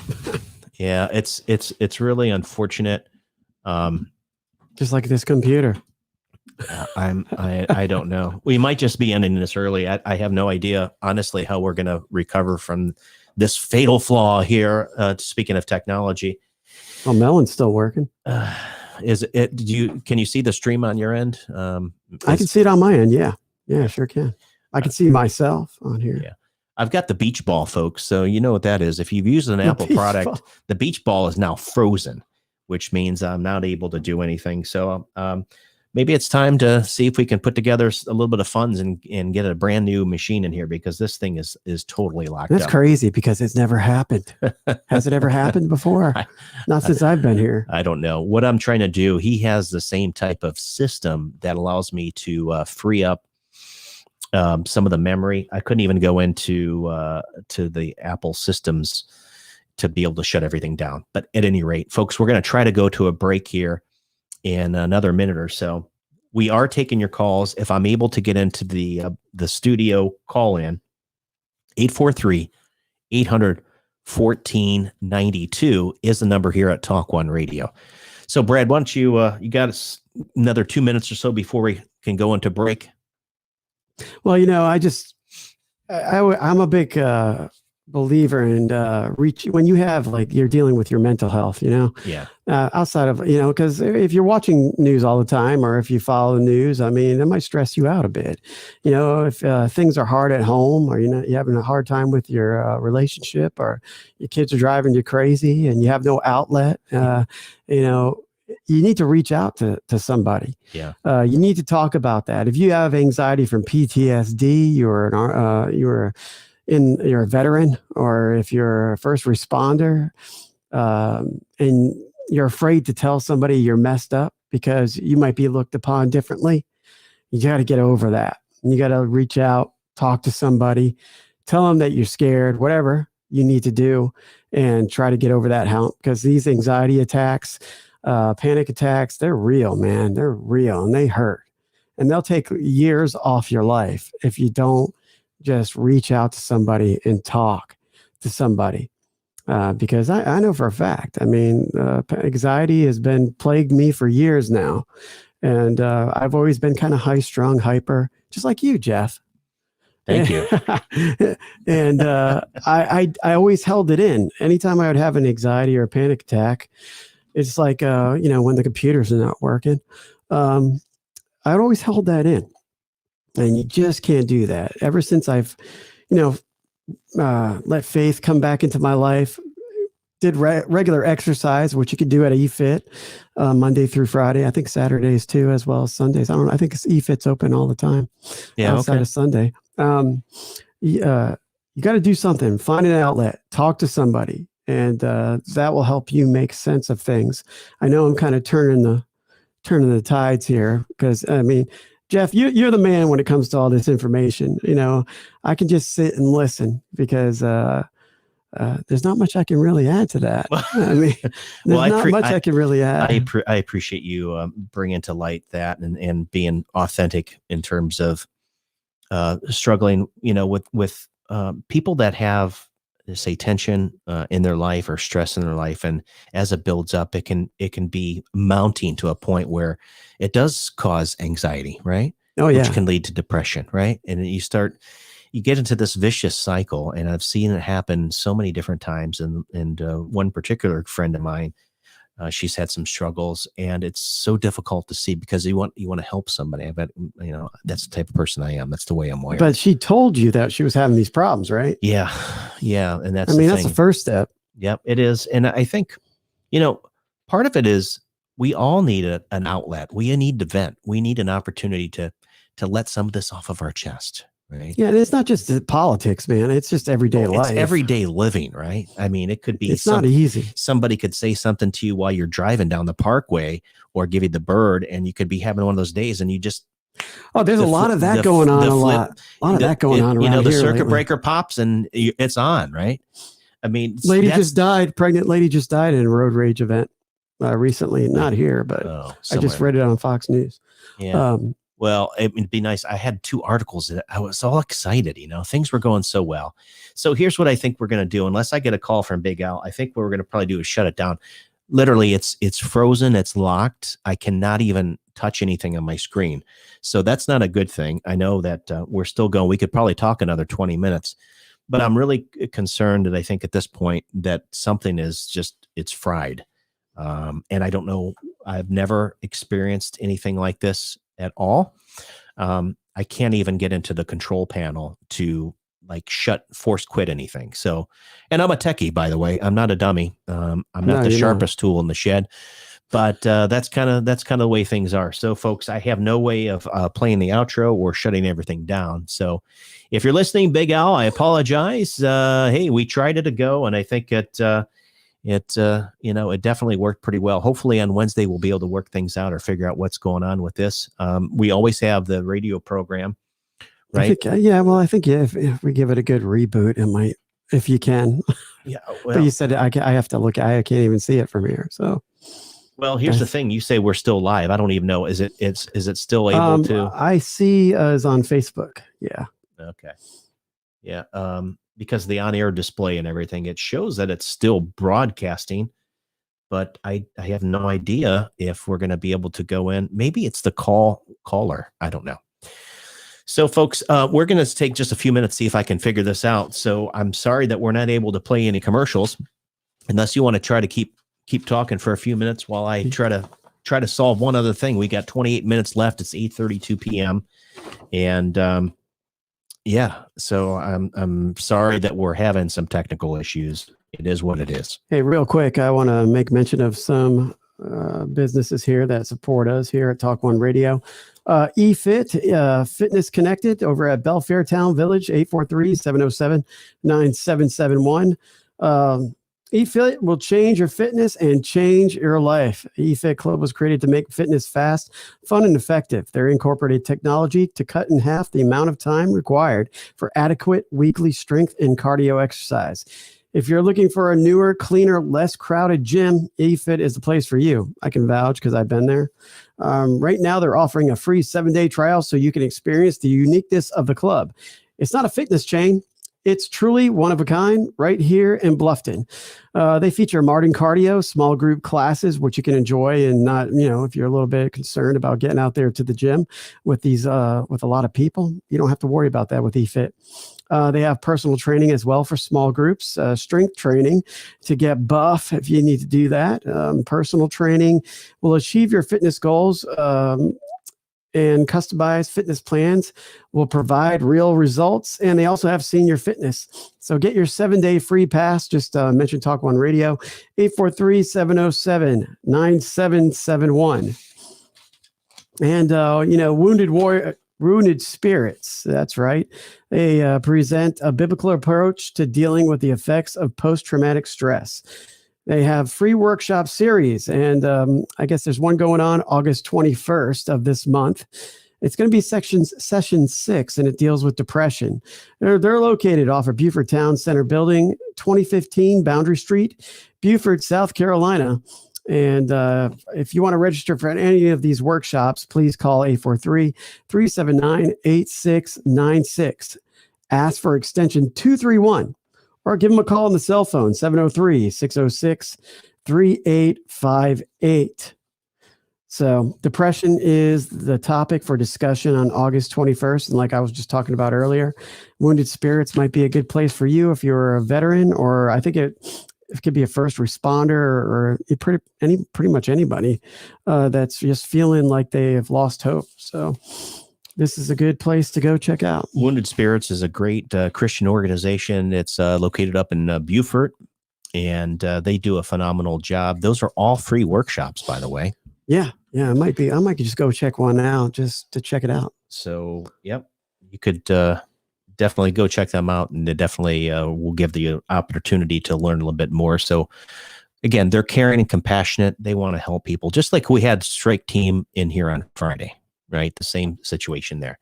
Yeah, it's really unfortunate. Just like this computer. I don't know. We might just be ending this early. I have no idea, honestly, how we're going to recover from this fatal flaw here. Speaking of technology, well, Melon's still working. Is it? Can you see the stream on your end? I can see it on my end. Yeah, sure can. I can see myself on here. Yeah, I've got the beach ball, folks. So you know what that is. If you've used an Apple product, the beach ball is now frozen, which means I'm not able to do anything. So maybe it's time to see if we can put together a little bit of funds and get a brand new machine in here, because this thing is totally locked up. That's crazy, because it's never happened. Has it ever happened before? Not since I've been here. I don't know. What I'm trying to do, he has the same type of system that allows me to free up some of the memory. I couldn't even go into to the Apple systems to be able to shut everything down. But at any rate, folks, we're going to try to go to a break here in another minute or so. We are taking your calls. If I'm able to get into the studio call in, 843-800-1492 is the number here at Talk One Radio. So Brad, why don't you got another 2 minutes or so before we can go into break? Well, I'm a big believer in when you have, like, you're dealing with your mental health, outside of, because if you're watching news all the time, or if you follow the news, I mean, that might stress you out a bit. If things are hard at home, or you're having a hard time with your relationship, or your kids are driving you crazy and you have no outlet, you need to reach out to somebody. Yeah. You need to talk about that. If you have anxiety from PTSD, you're a veteran, or if you're a first responder, and you're afraid to tell somebody you're messed up because you might be looked upon differently, you got to get over that. You got to reach out, talk to somebody, tell them that you're scared, whatever you need to do, and try to get over that hump, because these anxiety attacks, panic attacks, they're real, man. They're real, and they hurt, and they'll take years off your life if you don't just reach out to somebody and talk to somebody. Because I know for a fact, I mean, anxiety has been plagued me for years now. And I've always been kind of high strung, hyper, just like you, Jeff. Thank you. And I always held it in. Anytime I would have an anxiety or a panic attack, it's like, when the computers are not working, I'd always held that in. And you just can't do that. Ever since I've, let faith come back into my life, did regular exercise, which you could do at eFit Monday through Friday. I think Saturdays too, as well as Sundays. I don't know. I think eFit's open all the time outside of Sunday. You got to do something. Find an outlet. Talk to somebody, and that will help you make sense of things. I know I'm kind of turning the tides here, because I mean, Jeff, you're the man when it comes to all this information. I can just sit and listen, because there's not much I can really add to that. I mean, I can really add. I appreciate you bringing to light that and being authentic in terms of struggling, with people that have, say, tension in their life or stress in their life, and as it builds up, it can be mounting to a point where it does cause anxiety, right? Oh yeah, which can lead to depression, right? And you get into this vicious cycle, and I've seen it happen so many different times. And one particular friend of mine, she's had some struggles, and it's so difficult to see, because you want to help somebody. I bet, that's the type of person I am. That's the way I'm wired. But she told you that she was having these problems, right? Yeah. And that's, that's the first step. Yep, it is. And I think, part of it is we all need an outlet. We need to vent. We need an opportunity to let some of this off of our chest. Right. Yeah, and it's not just politics, man. It's just everyday life. It's everyday living, right? I mean, it could be. It's not easy. Somebody could say something to you while you're driving down the parkway, or give you the bird, and you could be having one of those days, and you just. Oh, there's a lot of that going on. A lot of that going on around here. The circuit lately. Breaker pops, and it's on, right? I mean, pregnant lady just died in a road rage event recently. Not here, but I just read it on Fox News. Yeah. Well, it'd be nice. I had 2 articles that I was all excited, things were going so well. So here's what I think we're going to do. Unless I get a call from Big Al, I think what we're going to probably do is shut it down. Literally, it's frozen. It's locked. I cannot even touch anything on my screen. So that's not a good thing. I know that we're still going. We could probably talk another 20 minutes, but I'm really concerned that I think at this point that something is it's fried. And I don't know. I've never experienced anything like this at all. I can't even get into the control panel to force quit anything. So, and I'm a techie, by the way. I'm not a dummy. I'm not the sharpest tool in the shed, but that's kind of the way things are. So folks, I have no way of playing the outro or shutting everything down. So if you're listening, Big Al, I apologize. Hey, we tried it a go, and I think it definitely worked pretty well. Hopefully on Wednesday, we'll be able to work things out or figure out what's going on with this. We always have the radio program, right? I think if we give it a good reboot, it might, if you can. Yeah. Well, but you said I have to look. I can't even see it from here. So. Well, here's the thing. You say we're still live. I don't even know. Is it still able to? I see is on Facebook. Yeah. Okay. Yeah. Because of the on-air display and everything, it shows that it's still broadcasting, but I have no idea if we're going to be able to go in. Maybe it's the caller. I don't know. So folks, we're going to take just a few minutes, see if I can figure this out. So I'm sorry that we're not able to play any commercials, unless you want to try to keep talking for a few minutes while I try to solve one other thing. We got 28 minutes left. It's 8:32 p.m. And, yeah, so I'm sorry that we're having some technical issues. It is what it is. Hey, real quick, I want to make mention of some businesses here that support us here at Talk One Radio. eFit, Fitness Connected over at Belfair Town Village, 843-707-9771. eFit will change your fitness and change your life. eFit Club was created to make fitness fast, fun, and effective. They're incorporated technology to cut in half the amount of time required for adequate weekly strength and cardio exercise. If you're looking for a newer, cleaner, less crowded gym, eFit is the place for you. I can vouch because I've been there. Right now, they're offering a free 7-day trial so you can experience the uniqueness of the club. It's not a fitness chain. It's truly one of a kind right here in Bluffton. They feature modern cardio, small group classes, which you can enjoy and not, if you're a little bit concerned about getting out there to the gym with with a lot of people, you don't have to worry about that with eFit. They have personal training as well for small groups, strength training to get buff if you need to do that. Personal training will achieve your fitness goals. And customized fitness plans will provide real results. And they also have senior fitness. So get your 7-day free pass. Just mention Talk One Radio, 843-707-9771. And, Wounded Spirits. That's right. They present a biblical approach to dealing with the effects of post-traumatic stress. They have free workshop series, and I guess there's one going on August 21st of this month. It's going to be session 6, and it deals with depression. They're located off of Beaufort Town Center Building, 2015 Boundary Street, Beaufort, South Carolina. And if you want to register for any of these workshops, please call 843-379-8696. Ask for extension 231. Or give them a call on the cell phone, 703-606-3858. So depression is the topic for discussion on August 21st. And like I was just talking about earlier, Wounded Spirits might be a good place for you if you're a veteran, or I think it could be a first responder or pretty much anybody that's just feeling like they have lost hope. So this is a good place to go check out. Wounded Spirits is a great Christian organization. It's located up in Beaufort, and they do a phenomenal job. Those are all free workshops, by the way. Yeah, it might be. I might just go check one out just to check it out. So, yep, you could definitely go check them out, and they definitely will give the opportunity to learn a little bit more. So, again, they're caring and compassionate. They want to help people, just like we had Strike Team in here on Friday. Right. The same situation there.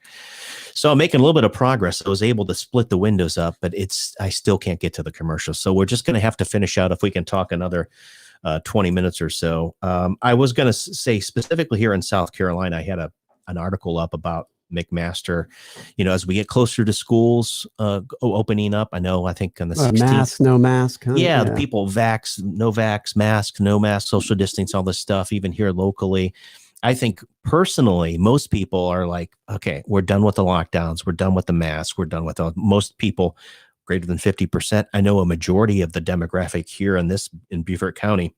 So I'm making a little bit of progress. I was able to split the windows up, but I still can't get to the commercial. So we're just going to have to finish out if we can talk another 20 minutes or so. I was going to say specifically here in South Carolina, I had an article up about McMaster, as we get closer to schools opening up. I think on the 16th. Mask, no mask. Huh? Yeah, the people vax, no vax, mask, no mask, social distance, all this stuff, even here locally. I think personally, most people are like, okay, we're done with the lockdowns. We're done with the masks. We're done with most people, greater than 50%. I know a majority of the demographic here in Beaufort County,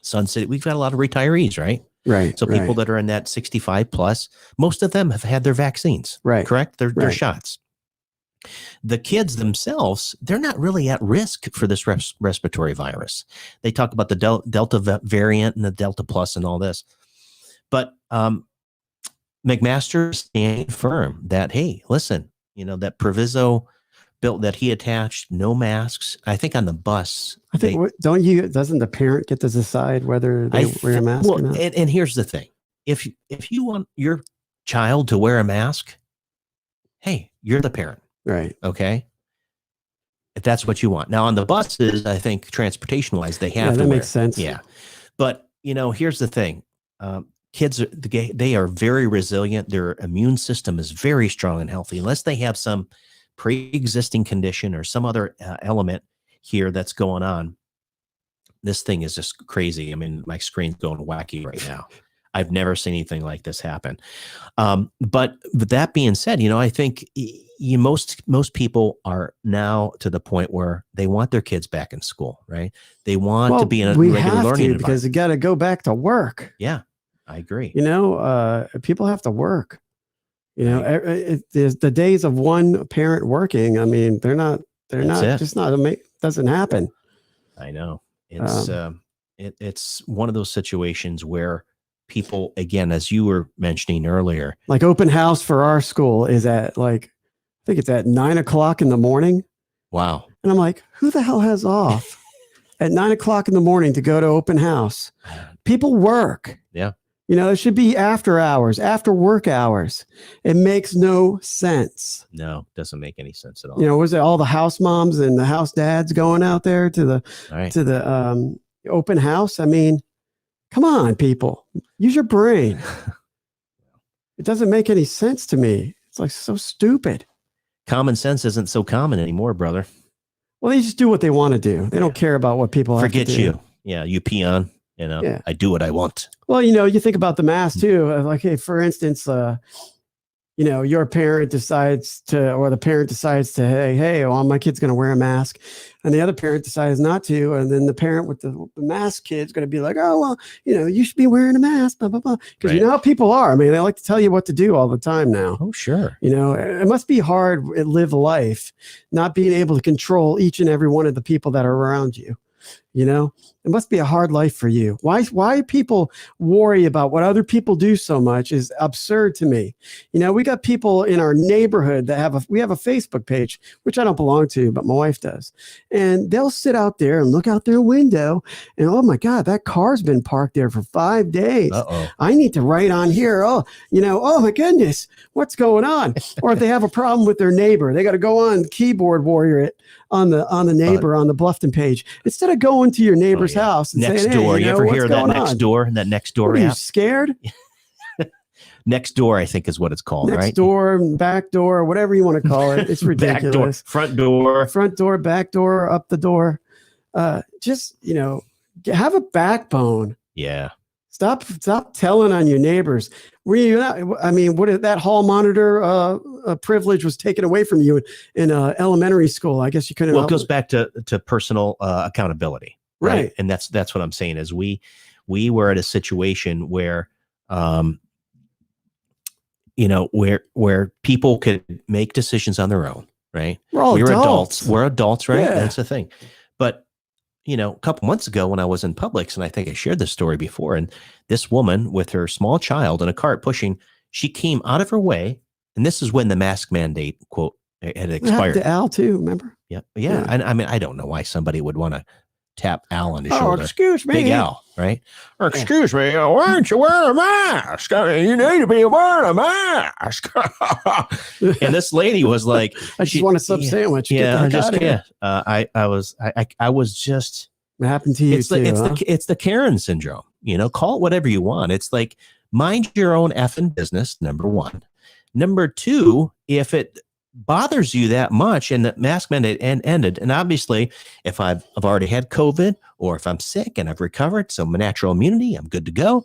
Sun City, we've got a lot of retirees, right? Right. So people that are in that 65 plus, most of them have had their vaccines, right? Correct? Their shots. The kids themselves, they're not really at risk for this respiratory virus. They talk about the Delta variant and the Delta plus and all this. But McMaster standing firm that, hey, listen, that proviso bill that he attached, no masks. I think on the bus. I think, doesn't the parent get to decide whether they wear a mask or not? And here's the thing. If you want your child to wear a mask, hey, you're the parent. Right. Okay. If that's what you want. Now on the buses, I think transportation wise, they have to that wear. Makes sense. Yeah. But, here's the thing. Kids, they are very resilient. Their immune system is very strong and healthy, unless they have some pre-existing condition or some other element here that's going on. This thing is just crazy. I mean, my screen's going wacky right now. I've never seen anything like this happen. But with that being said, I think most people are now to the point where they want their kids back in school, right? They want to be in a regular learning environment. Because you got to go back to work. Yeah, I agree. People have to work. The days of one parent working. I mean, they're not. Doesn't happen. I know. It's it's one of those situations where people, again, as you were mentioning earlier, like open house for our school is at I think it's at 9:00 in the morning. Wow. And I'm like, who the hell has off at 9:00 in the morning to go to open house? People work. Yeah. It should be after hours, after work hours. It makes no sense. No, doesn't make any sense at all. Was it all the house moms and the house dads going out there to the open house? I mean, come on, people, use your brain. It doesn't make any sense to me. It's like so stupid. Common sense isn't so common anymore, brother. Well, they just do what they want to do. They don't care about what people forget have to do. you. Yeah, you peon. Yeah. I do what I want. Well, you think about the mask too. Like, hey, for instance, your parent decides to, or the parent decides to, hey, well, my kid's going to wear a mask, and the other parent decides not to, and then the parent with the mask kid's going to be like, oh, well, you should be wearing a mask, blah blah blah, because you know how people are. I mean, they like to tell you what to do all the time now. Oh, sure. It must be hard to live life not being able to control each and every one of the people that are around you. It must be a hard life for you. Why people worry about what other people do so much is absurd to me. We got people in our neighborhood that we have a Facebook page, which I don't belong to, but my wife does. And they'll sit out there and look out their window and, oh my God, that car's been parked there for 5 days. Uh-oh. I need to write on here. Oh my goodness, what's going on? Or if they have a problem with their neighbor, they got to go on keyboard warrior it on the neighbor on the Bluffton page instead of going to your neighbor's house and next saying, door. Hey, you ever hear of that next door? That next door What, are app? you scared? Next door, I think is what it's called, Next right? door, back door, whatever you want to call it. It's ridiculous. Front door, back door, up the door. Just have a backbone. Yeah. Stop telling on your neighbors. What if that hall monitor privilege was taken away from you in elementary school? I guess you couldn't. Well, it goes back to personal accountability, right? And that's what I'm saying is we were at a situation where, where people could make decisions on their own, right? We're adults. We're adults, right? Yeah. That's the thing. But a couple months ago when I was in Publix, and I think I shared this story before, and this woman with her small child in a cart pushing, she came out of her way, and this is when the mask mandate, quote, had expired. To Al too, remember? Yeah. And I don't know why somebody would want to tap Al on his shoulder. Excuse me. Big Al, right? Or excuse me, why aren't you wearing a mask? You need to be wearing a mask. And this lady was like, I just want a sub sandwich. Yeah, I was just. What happened to you? It's the Karen syndrome. Call it whatever you want. It's like, mind your own effing business. Number one. Number two, if it bothers you that much and the mask mandate ended, and obviously if I've already had COVID or if I'm sick and I've recovered, so my natural immunity, I'm good to go.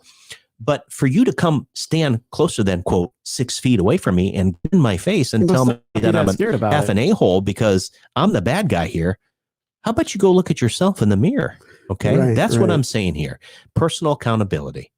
But for you to come stand closer than, quote, 6 feet away from me and in my face and tell me that I'm an effing a-hole because I'm the bad guy here, how about you go look at yourself in the mirror? Okay. Right, That's what I'm saying here. Personal accountability.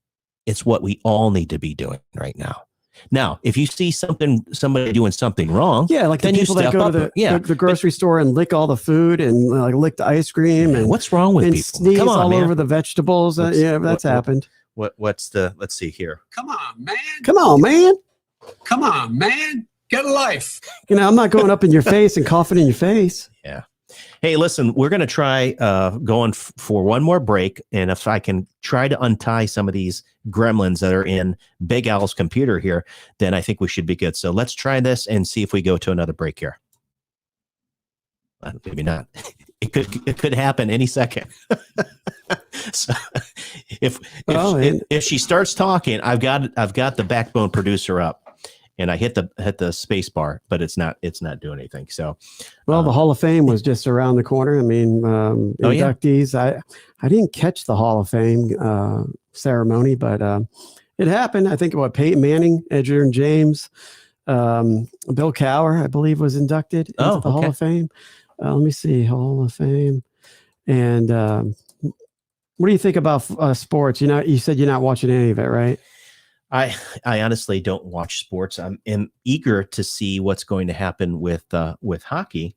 It's what we all need to be doing right now. Now, if you see somebody doing something wrong, like then the people that go to the grocery store and lick all the food and lick the ice cream and what's wrong with people? Sneeze Come on, all man. over the vegetables. That's happened. Let's see here. Come on, man. Come on, man. Come on, man. Get a life. I'm not going up in your face and coughing in your face. Yeah. Hey, listen, we're going to try going for one more break. And if I can try to untie some of these gremlins that are in Big Al's computer here, then I think we should be good. So let's try this and see if we go to another break here. Maybe not. It could happen any second. So if she starts talking, I've got the backbone producer up. And I hit the space bar, but it's not doing anything. So, the Hall of Fame was just around the corner. I mean, inductees. I didn't catch the Hall of Fame ceremony, but it happened. I think Peyton Manning, Edgerrin James, Bill Cowher, I believe, was inducted into the Hall of Fame. Let me see, Hall of Fame. And what do you think about sports? You said you're not watching any of it, right? I honestly don't watch sports. I'm eager to see what's going to happen with hockey.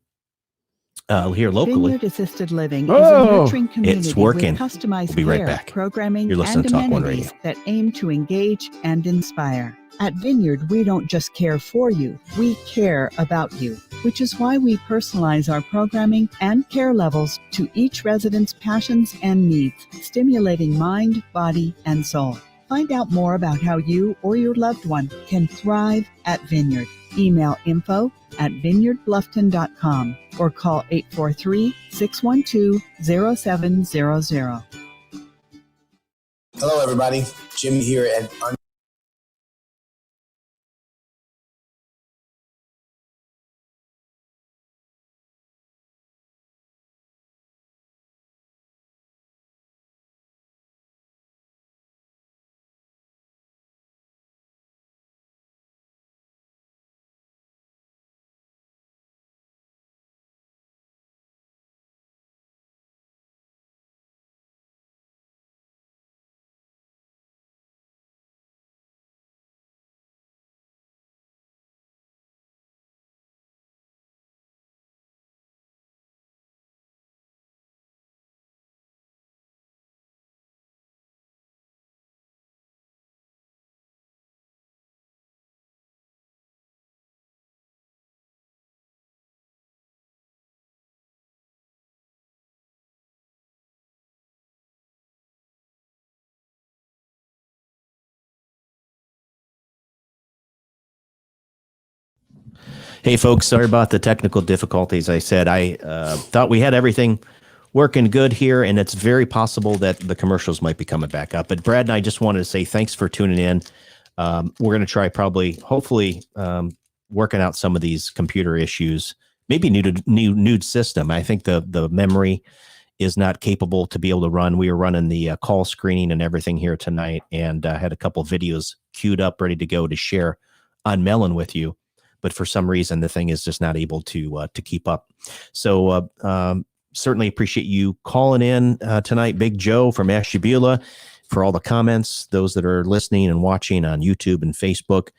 here locally. Vineyard Assisted Living is a nurturing community it's working. with customized We'll be right care, back. programming, You're listening and to Talk One amenities Radio. that aim to engage and inspire. At Vineyard, we don't just care for you, we care about you, which is why we personalize our programming and care levels to each resident's passions and needs, stimulating mind, body, and soul. Find out more about how you or your loved one can thrive at Vineyard. Email info@vineyardbluffton.com or call 843-612-0700. Hello, everybody. Jim here at Hey, folks, sorry about the technical difficulties. I said I thought we had everything working good here, and it's very possible that the commercials might be coming back up. But Brad and I just wanted to say thanks for tuning in. We're going to try hopefully working out some of these computer issues, maybe new system. I think the memory is not capable to be able to run. We were running the call screening and everything here tonight, and had a couple videos queued up, ready to go to share on Melon with you. But for some reason, the thing is just not able to keep up. So certainly appreciate you calling in tonight, Big Joe from Ashtabula, for all the comments, those that are listening and watching on YouTube and Facebook.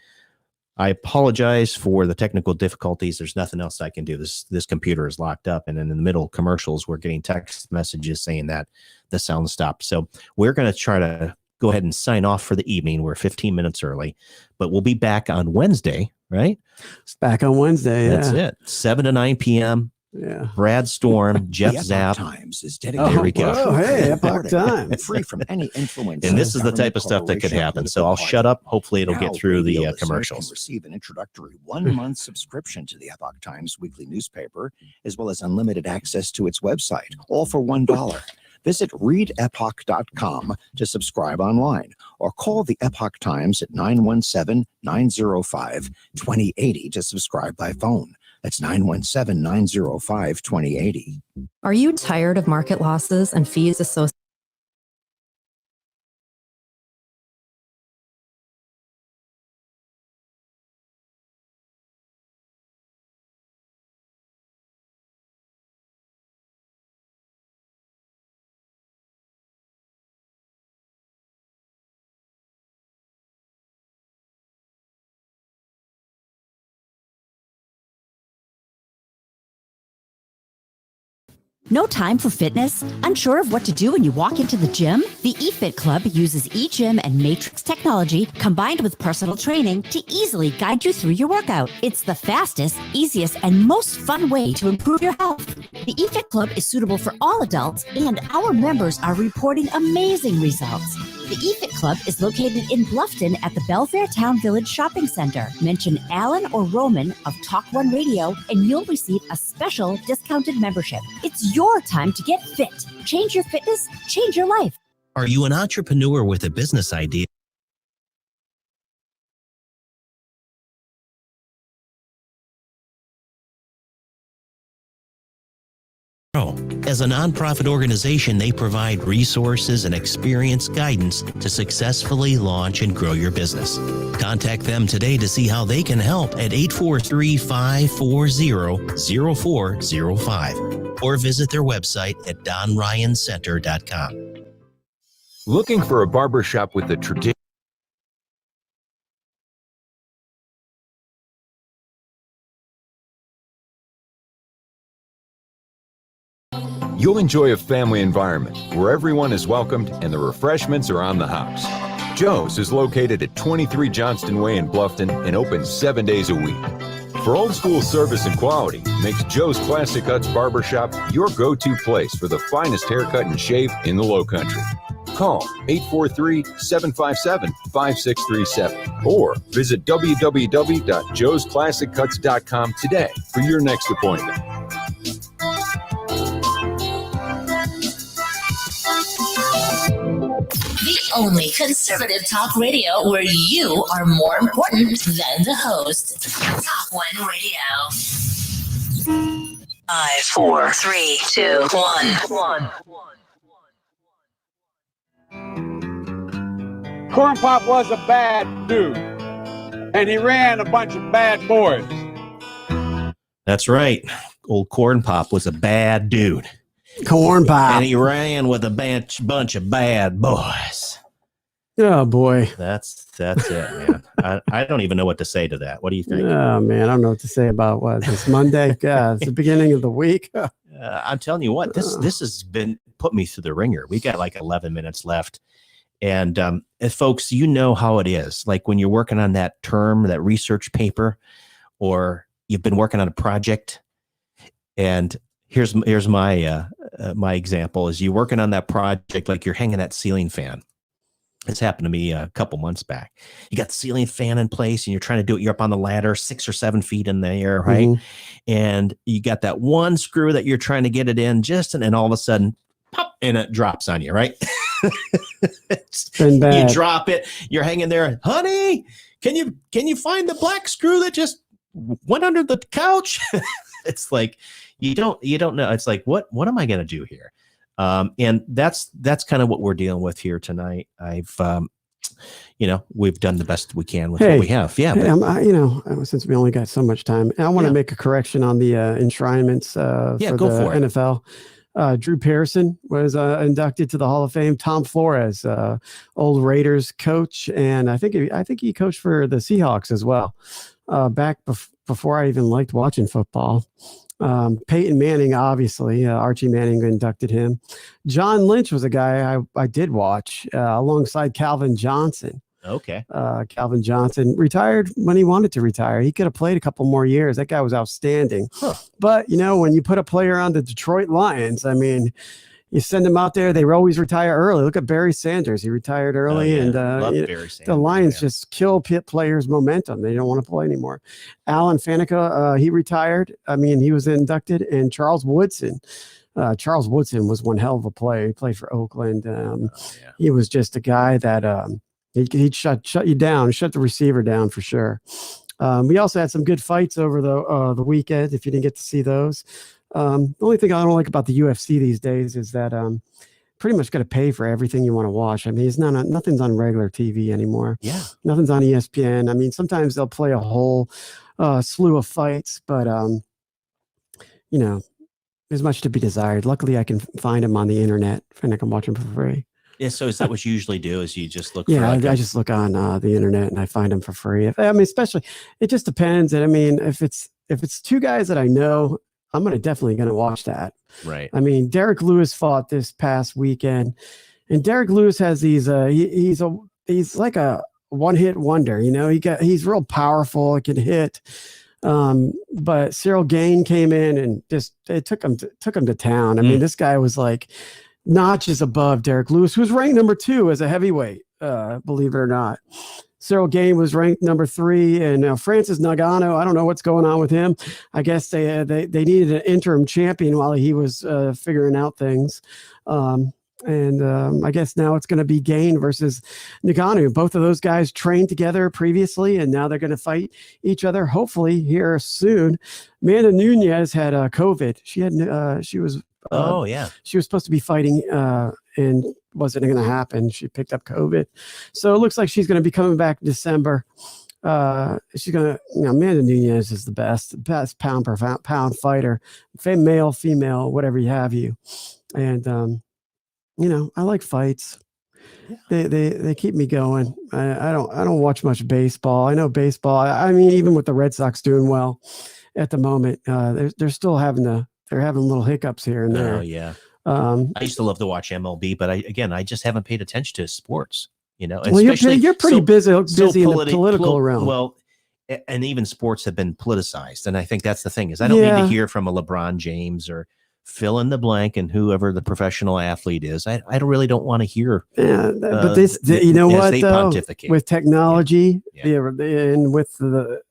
I apologize for the technical difficulties. There's nothing else I can do. This computer is locked up, and in the middle of commercials, we're getting text messages saying that the sound stopped. So we're going to try to go ahead and sign off for the evening. We're 15 minutes early, but we'll be back on Wednesday, right? It's back on Wednesday. That's it. 7 to 9 p.m. Yeah. Brad Storm, Jeff The Epoch Zapp. Times is dedicated. There we go. Oh, hey, Epoch Times. Free from any influence. And this is the type of stuff that could happen. So I'll shut up. Hopefully it'll get through the commercials. Receive an introductory 1-month subscription to the Epoch Times weekly newspaper, as well as unlimited access to its website, all for $1. Visit readepoch.com to subscribe online, or call the Epoch Times at 917-905-2080 to subscribe by phone. That's 917-905-2080. Are you tired of market losses and fees associated? No time for fitness? Unsure of what to do when you walk into the gym? The eFit Club uses eGym and Matrix technology combined with personal training to easily guide you through your workout. It's the fastest, easiest, and most fun way to improve your health. The eFit Club is suitable for all adults, and our members are reporting amazing results. The eFit Club is located in Bluffton at the Belfair Town Village Shopping Center. Mention Alan or Roman of Talk One Radio, and you'll receive a special discounted membership. It's your time to get fit. Change your fitness, change your life. Are you an entrepreneur with a business idea? As a nonprofit organization, they provide resources and experienced guidance to successfully launch and grow your business. Contact them today to see how they can help at 843-540-0405 or visit their website at donryancenter.com. Looking for a barbershop with the tradition? You'll enjoy a family environment where everyone is welcomed and the refreshments are on the house. Joe's is located at 23 Johnston Way in Bluffton and open 7 days a week. For old school service and quality, makes Joe's Classic Cuts Barbershop your go-to place for the finest haircut and shave in the Low Country. Call 843-757-5637 or visit www.joesclassiccuts.com today for your next appointment. The only conservative talk radio where you are more important than the host. Top One Radio. 5, 4, 3, 2, 1. Corn Pop was a bad dude, and he ran a bunch of bad boys. That's right. Old Corn Pop was a bad dude. Corn Pop. And he ran with a bunch of bad boys. Oh, boy. That's it, man. I don't even know what to say to that. What do you think? Oh, man. I don't know what to say about what. It's Monday. It's the beginning of the week. I'm telling you what, this has been put me through the ringer. We got like 11 minutes left. And folks, you know how it is. Like when you're working on that term, that research paper, or you've been working on a project. And here's my my example is you working on that project, like you're hanging that ceiling fan. This happened to me a couple months back. You got the ceiling fan in place and you're trying to do it. You're up on the ladder, 6 or 7 feet in the air, right? Mm-hmm. And you got that one screw that you're trying to get it in and then all of a sudden, pop, and it drops on you, right? You drop it. You're hanging there, honey. Can you find the black screw that just went under the couch? It's like you don't know. It's like what am I going to do here? And that's kind of what we're dealing with here tonight. I've we've done the best we can with what we have. Yeah. Since we only got so much time, I want to make a correction on the enshrinements for the NFL. Drew Pearson was inducted to the Hall of Fame. Tom Flores, old Raiders coach, and I think he coached for the Seahawks as well. Back before I even liked watching football. Peyton Manning, obviously, Archie Manning inducted him. John Lynch was a guy I did watch alongside Calvin Johnson. Okay. Calvin Johnson retired when he wanted to retire. He could have played a couple more years. That guy was outstanding. Huh. But, when you put a player on the Detroit Lions, I mean, you send them out there, they always retire early. Look at Barry Sanders. He retired early. And the Lions just kill players' momentum. They don't want to play anymore. Alan Faneca, he retired. I mean, he was inducted. And Charles Woodson. Charles Woodson was one hell of a player. He played for Oakland. He was just a guy that he'd shut you down, shut the receiver down for sure. We also had some good fights over the weekend, if you didn't get to see those. The only thing I don't like about the UFC these days is that pretty much got to pay for everything you want to watch. I mean, nothing's on regular TV anymore. Yeah, nothing's on ESPN. I mean, sometimes they'll play a whole slew of fights, but there's much to be desired. Luckily, I can find them on the internet and I can watch them for free. Yeah, so is that what you usually do? Is you just look? Yeah, I just look on the internet and I find them for free. Especially, it just depends. And I mean, if it's two guys that I know, I'm definitely going to watch that. Right. I mean, Derek Lewis fought this past weekend, and Derek Lewis has these. He's like a one-hit wonder. He's real powerful. He can hit. But Cyril Gane came in and it took him to town. I mean, this guy was like notches above Derek Lewis, who's ranked number 2 as a heavyweight. Believe it or not. Cyril Gane was ranked number 3, and Francis Ngannou, I don't know what's going on with him. I guess they needed an interim champion while he was figuring out things. I guess now it's going to be Gane versus Ngannou. Both of those guys trained together previously, and now they're going to fight each other, hopefully here soon. Amanda Nunes had COVID. She was she was supposed to be fighting and wasn't going to happen. She picked up COVID. So it looks like she's going to be coming back in December. She's going to, Amanda Nunes is the best pound per pound fighter, male, female, whatever you have you. And, I like fights. Yeah. They keep me going. I don't watch much baseball. I know baseball. I mean, even with the Red Sox doing well at the moment, they're still having little hiccups here and there. Oh yeah. I used to love to watch MLB, but I just haven't paid attention to sports. Well, you're pretty busy in the political realm. Well, and even sports have been politicized, and I think that's the thing is I don't need to hear from a LeBron James or fill in the blank and whoever the professional athlete is. I really don't want to hear. Yeah, but this, you know what? Though, with technology, and with the,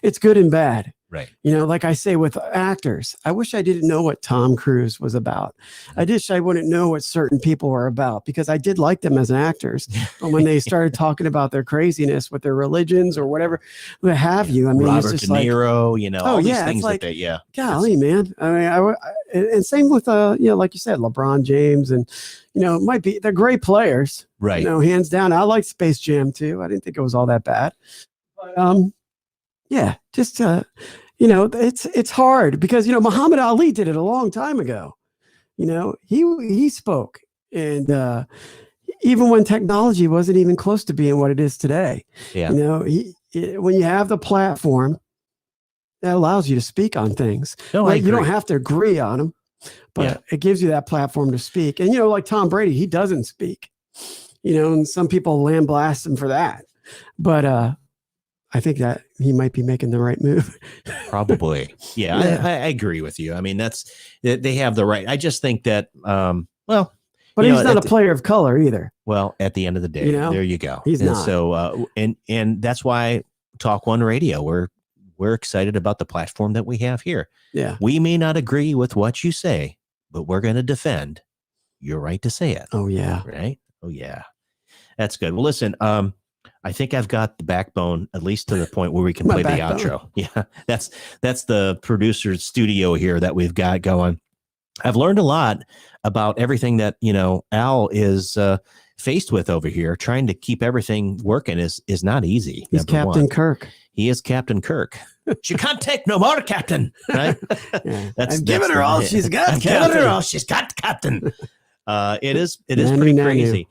it's good and bad. Right. Like I say with actors, I wish I didn't know what Tom Cruise was about. I wish I wouldn't know what certain people were about because I did like them as actors. But when they started talking about their craziness with their religions or whatever, what have you? I mean, Robert it's just De Niro, all these things like, that golly, man. I mean, and same with, like you said, LeBron James and, they're great players. Right. Hands down. I like Space Jam too. I didn't think it was all that bad. But, yeah, just, it's hard because, Muhammad Ali did it a long time ago. He spoke and, even when technology wasn't even close to being what it is today, when you have the platform that allows you to speak on things, you don't have to agree on them, but it gives you that platform to speak. And, like Tom Brady, he doesn't speak, and some people lambaste him for that, but, I think that he might be making the right move. Probably. Yeah, I agree with you. I mean, they have the right. I just think that, but he's not a player of color either. Well, at the end of the day, there you go. He's not. So, and that's why Talk One Radio, we're excited about the platform that we have here. Yeah. We may not agree with what you say, but we're going to defend your right to say it. Oh yeah. Right. Oh yeah. That's good. Well, listen, I think I've got the backbone, at least to the point where we can play the outro. Yeah, that's the producer's studio here that we've got going. I've learned a lot about everything that, Al is faced with over here. Trying to keep everything working is not easy. He's Captain Kirk. He is Captain Kirk. She can't take no more, Captain. Right? I'm giving her all she's got. Giving her all she's got, Captain. It is pretty crazy.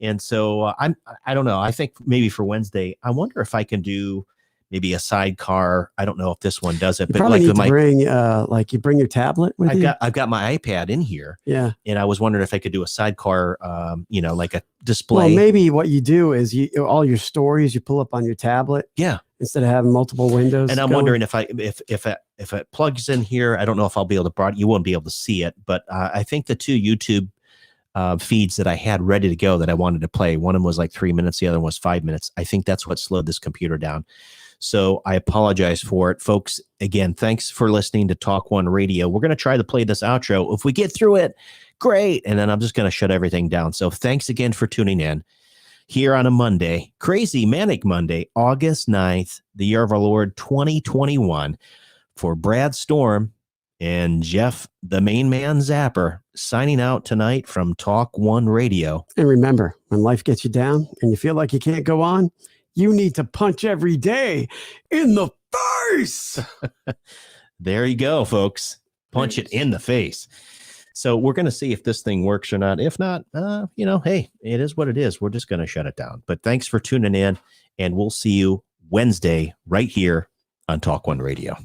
And so I don't know. I think maybe for Wednesday, I wonder if I can do maybe a sidecar. I don't know if this one does it, but probably need to bring you bring your tablet with you. I've got my iPad in here. Yeah. And I was wondering if I could do a sidecar, like a display. Well, maybe what you do is all your stories you pull up on your tablet. Yeah. Instead of having multiple windows. And I'm wondering if it plugs in here, I don't know if I'll be able to you won't be able to see it, but I think the two YouTube feeds that I had ready to go that I wanted to play. One of them was like 3 minutes. The other one was 5 minutes. I think that's what slowed this computer down. So I apologize for it, folks. Again, thanks for listening to Talk One Radio. We're going to try to play this outro. If we get through it, great. And then I'm just going to shut everything down. So thanks again for tuning in here on a Monday, crazy manic Monday, August 9th, the year of our Lord 2021. For Brad Storm and Jeff, the main man Zapper, signing out tonight from Talk One Radio. And remember, when life gets you down and you feel like you can't go on, you need to punch every day in the face. There you go, folks. Punch it in the face. So we're going to see if this thing works or not. If not, hey, it is what it is. We're just going to shut it down. But thanks for tuning in, and we'll see you Wednesday right here on Talk One Radio.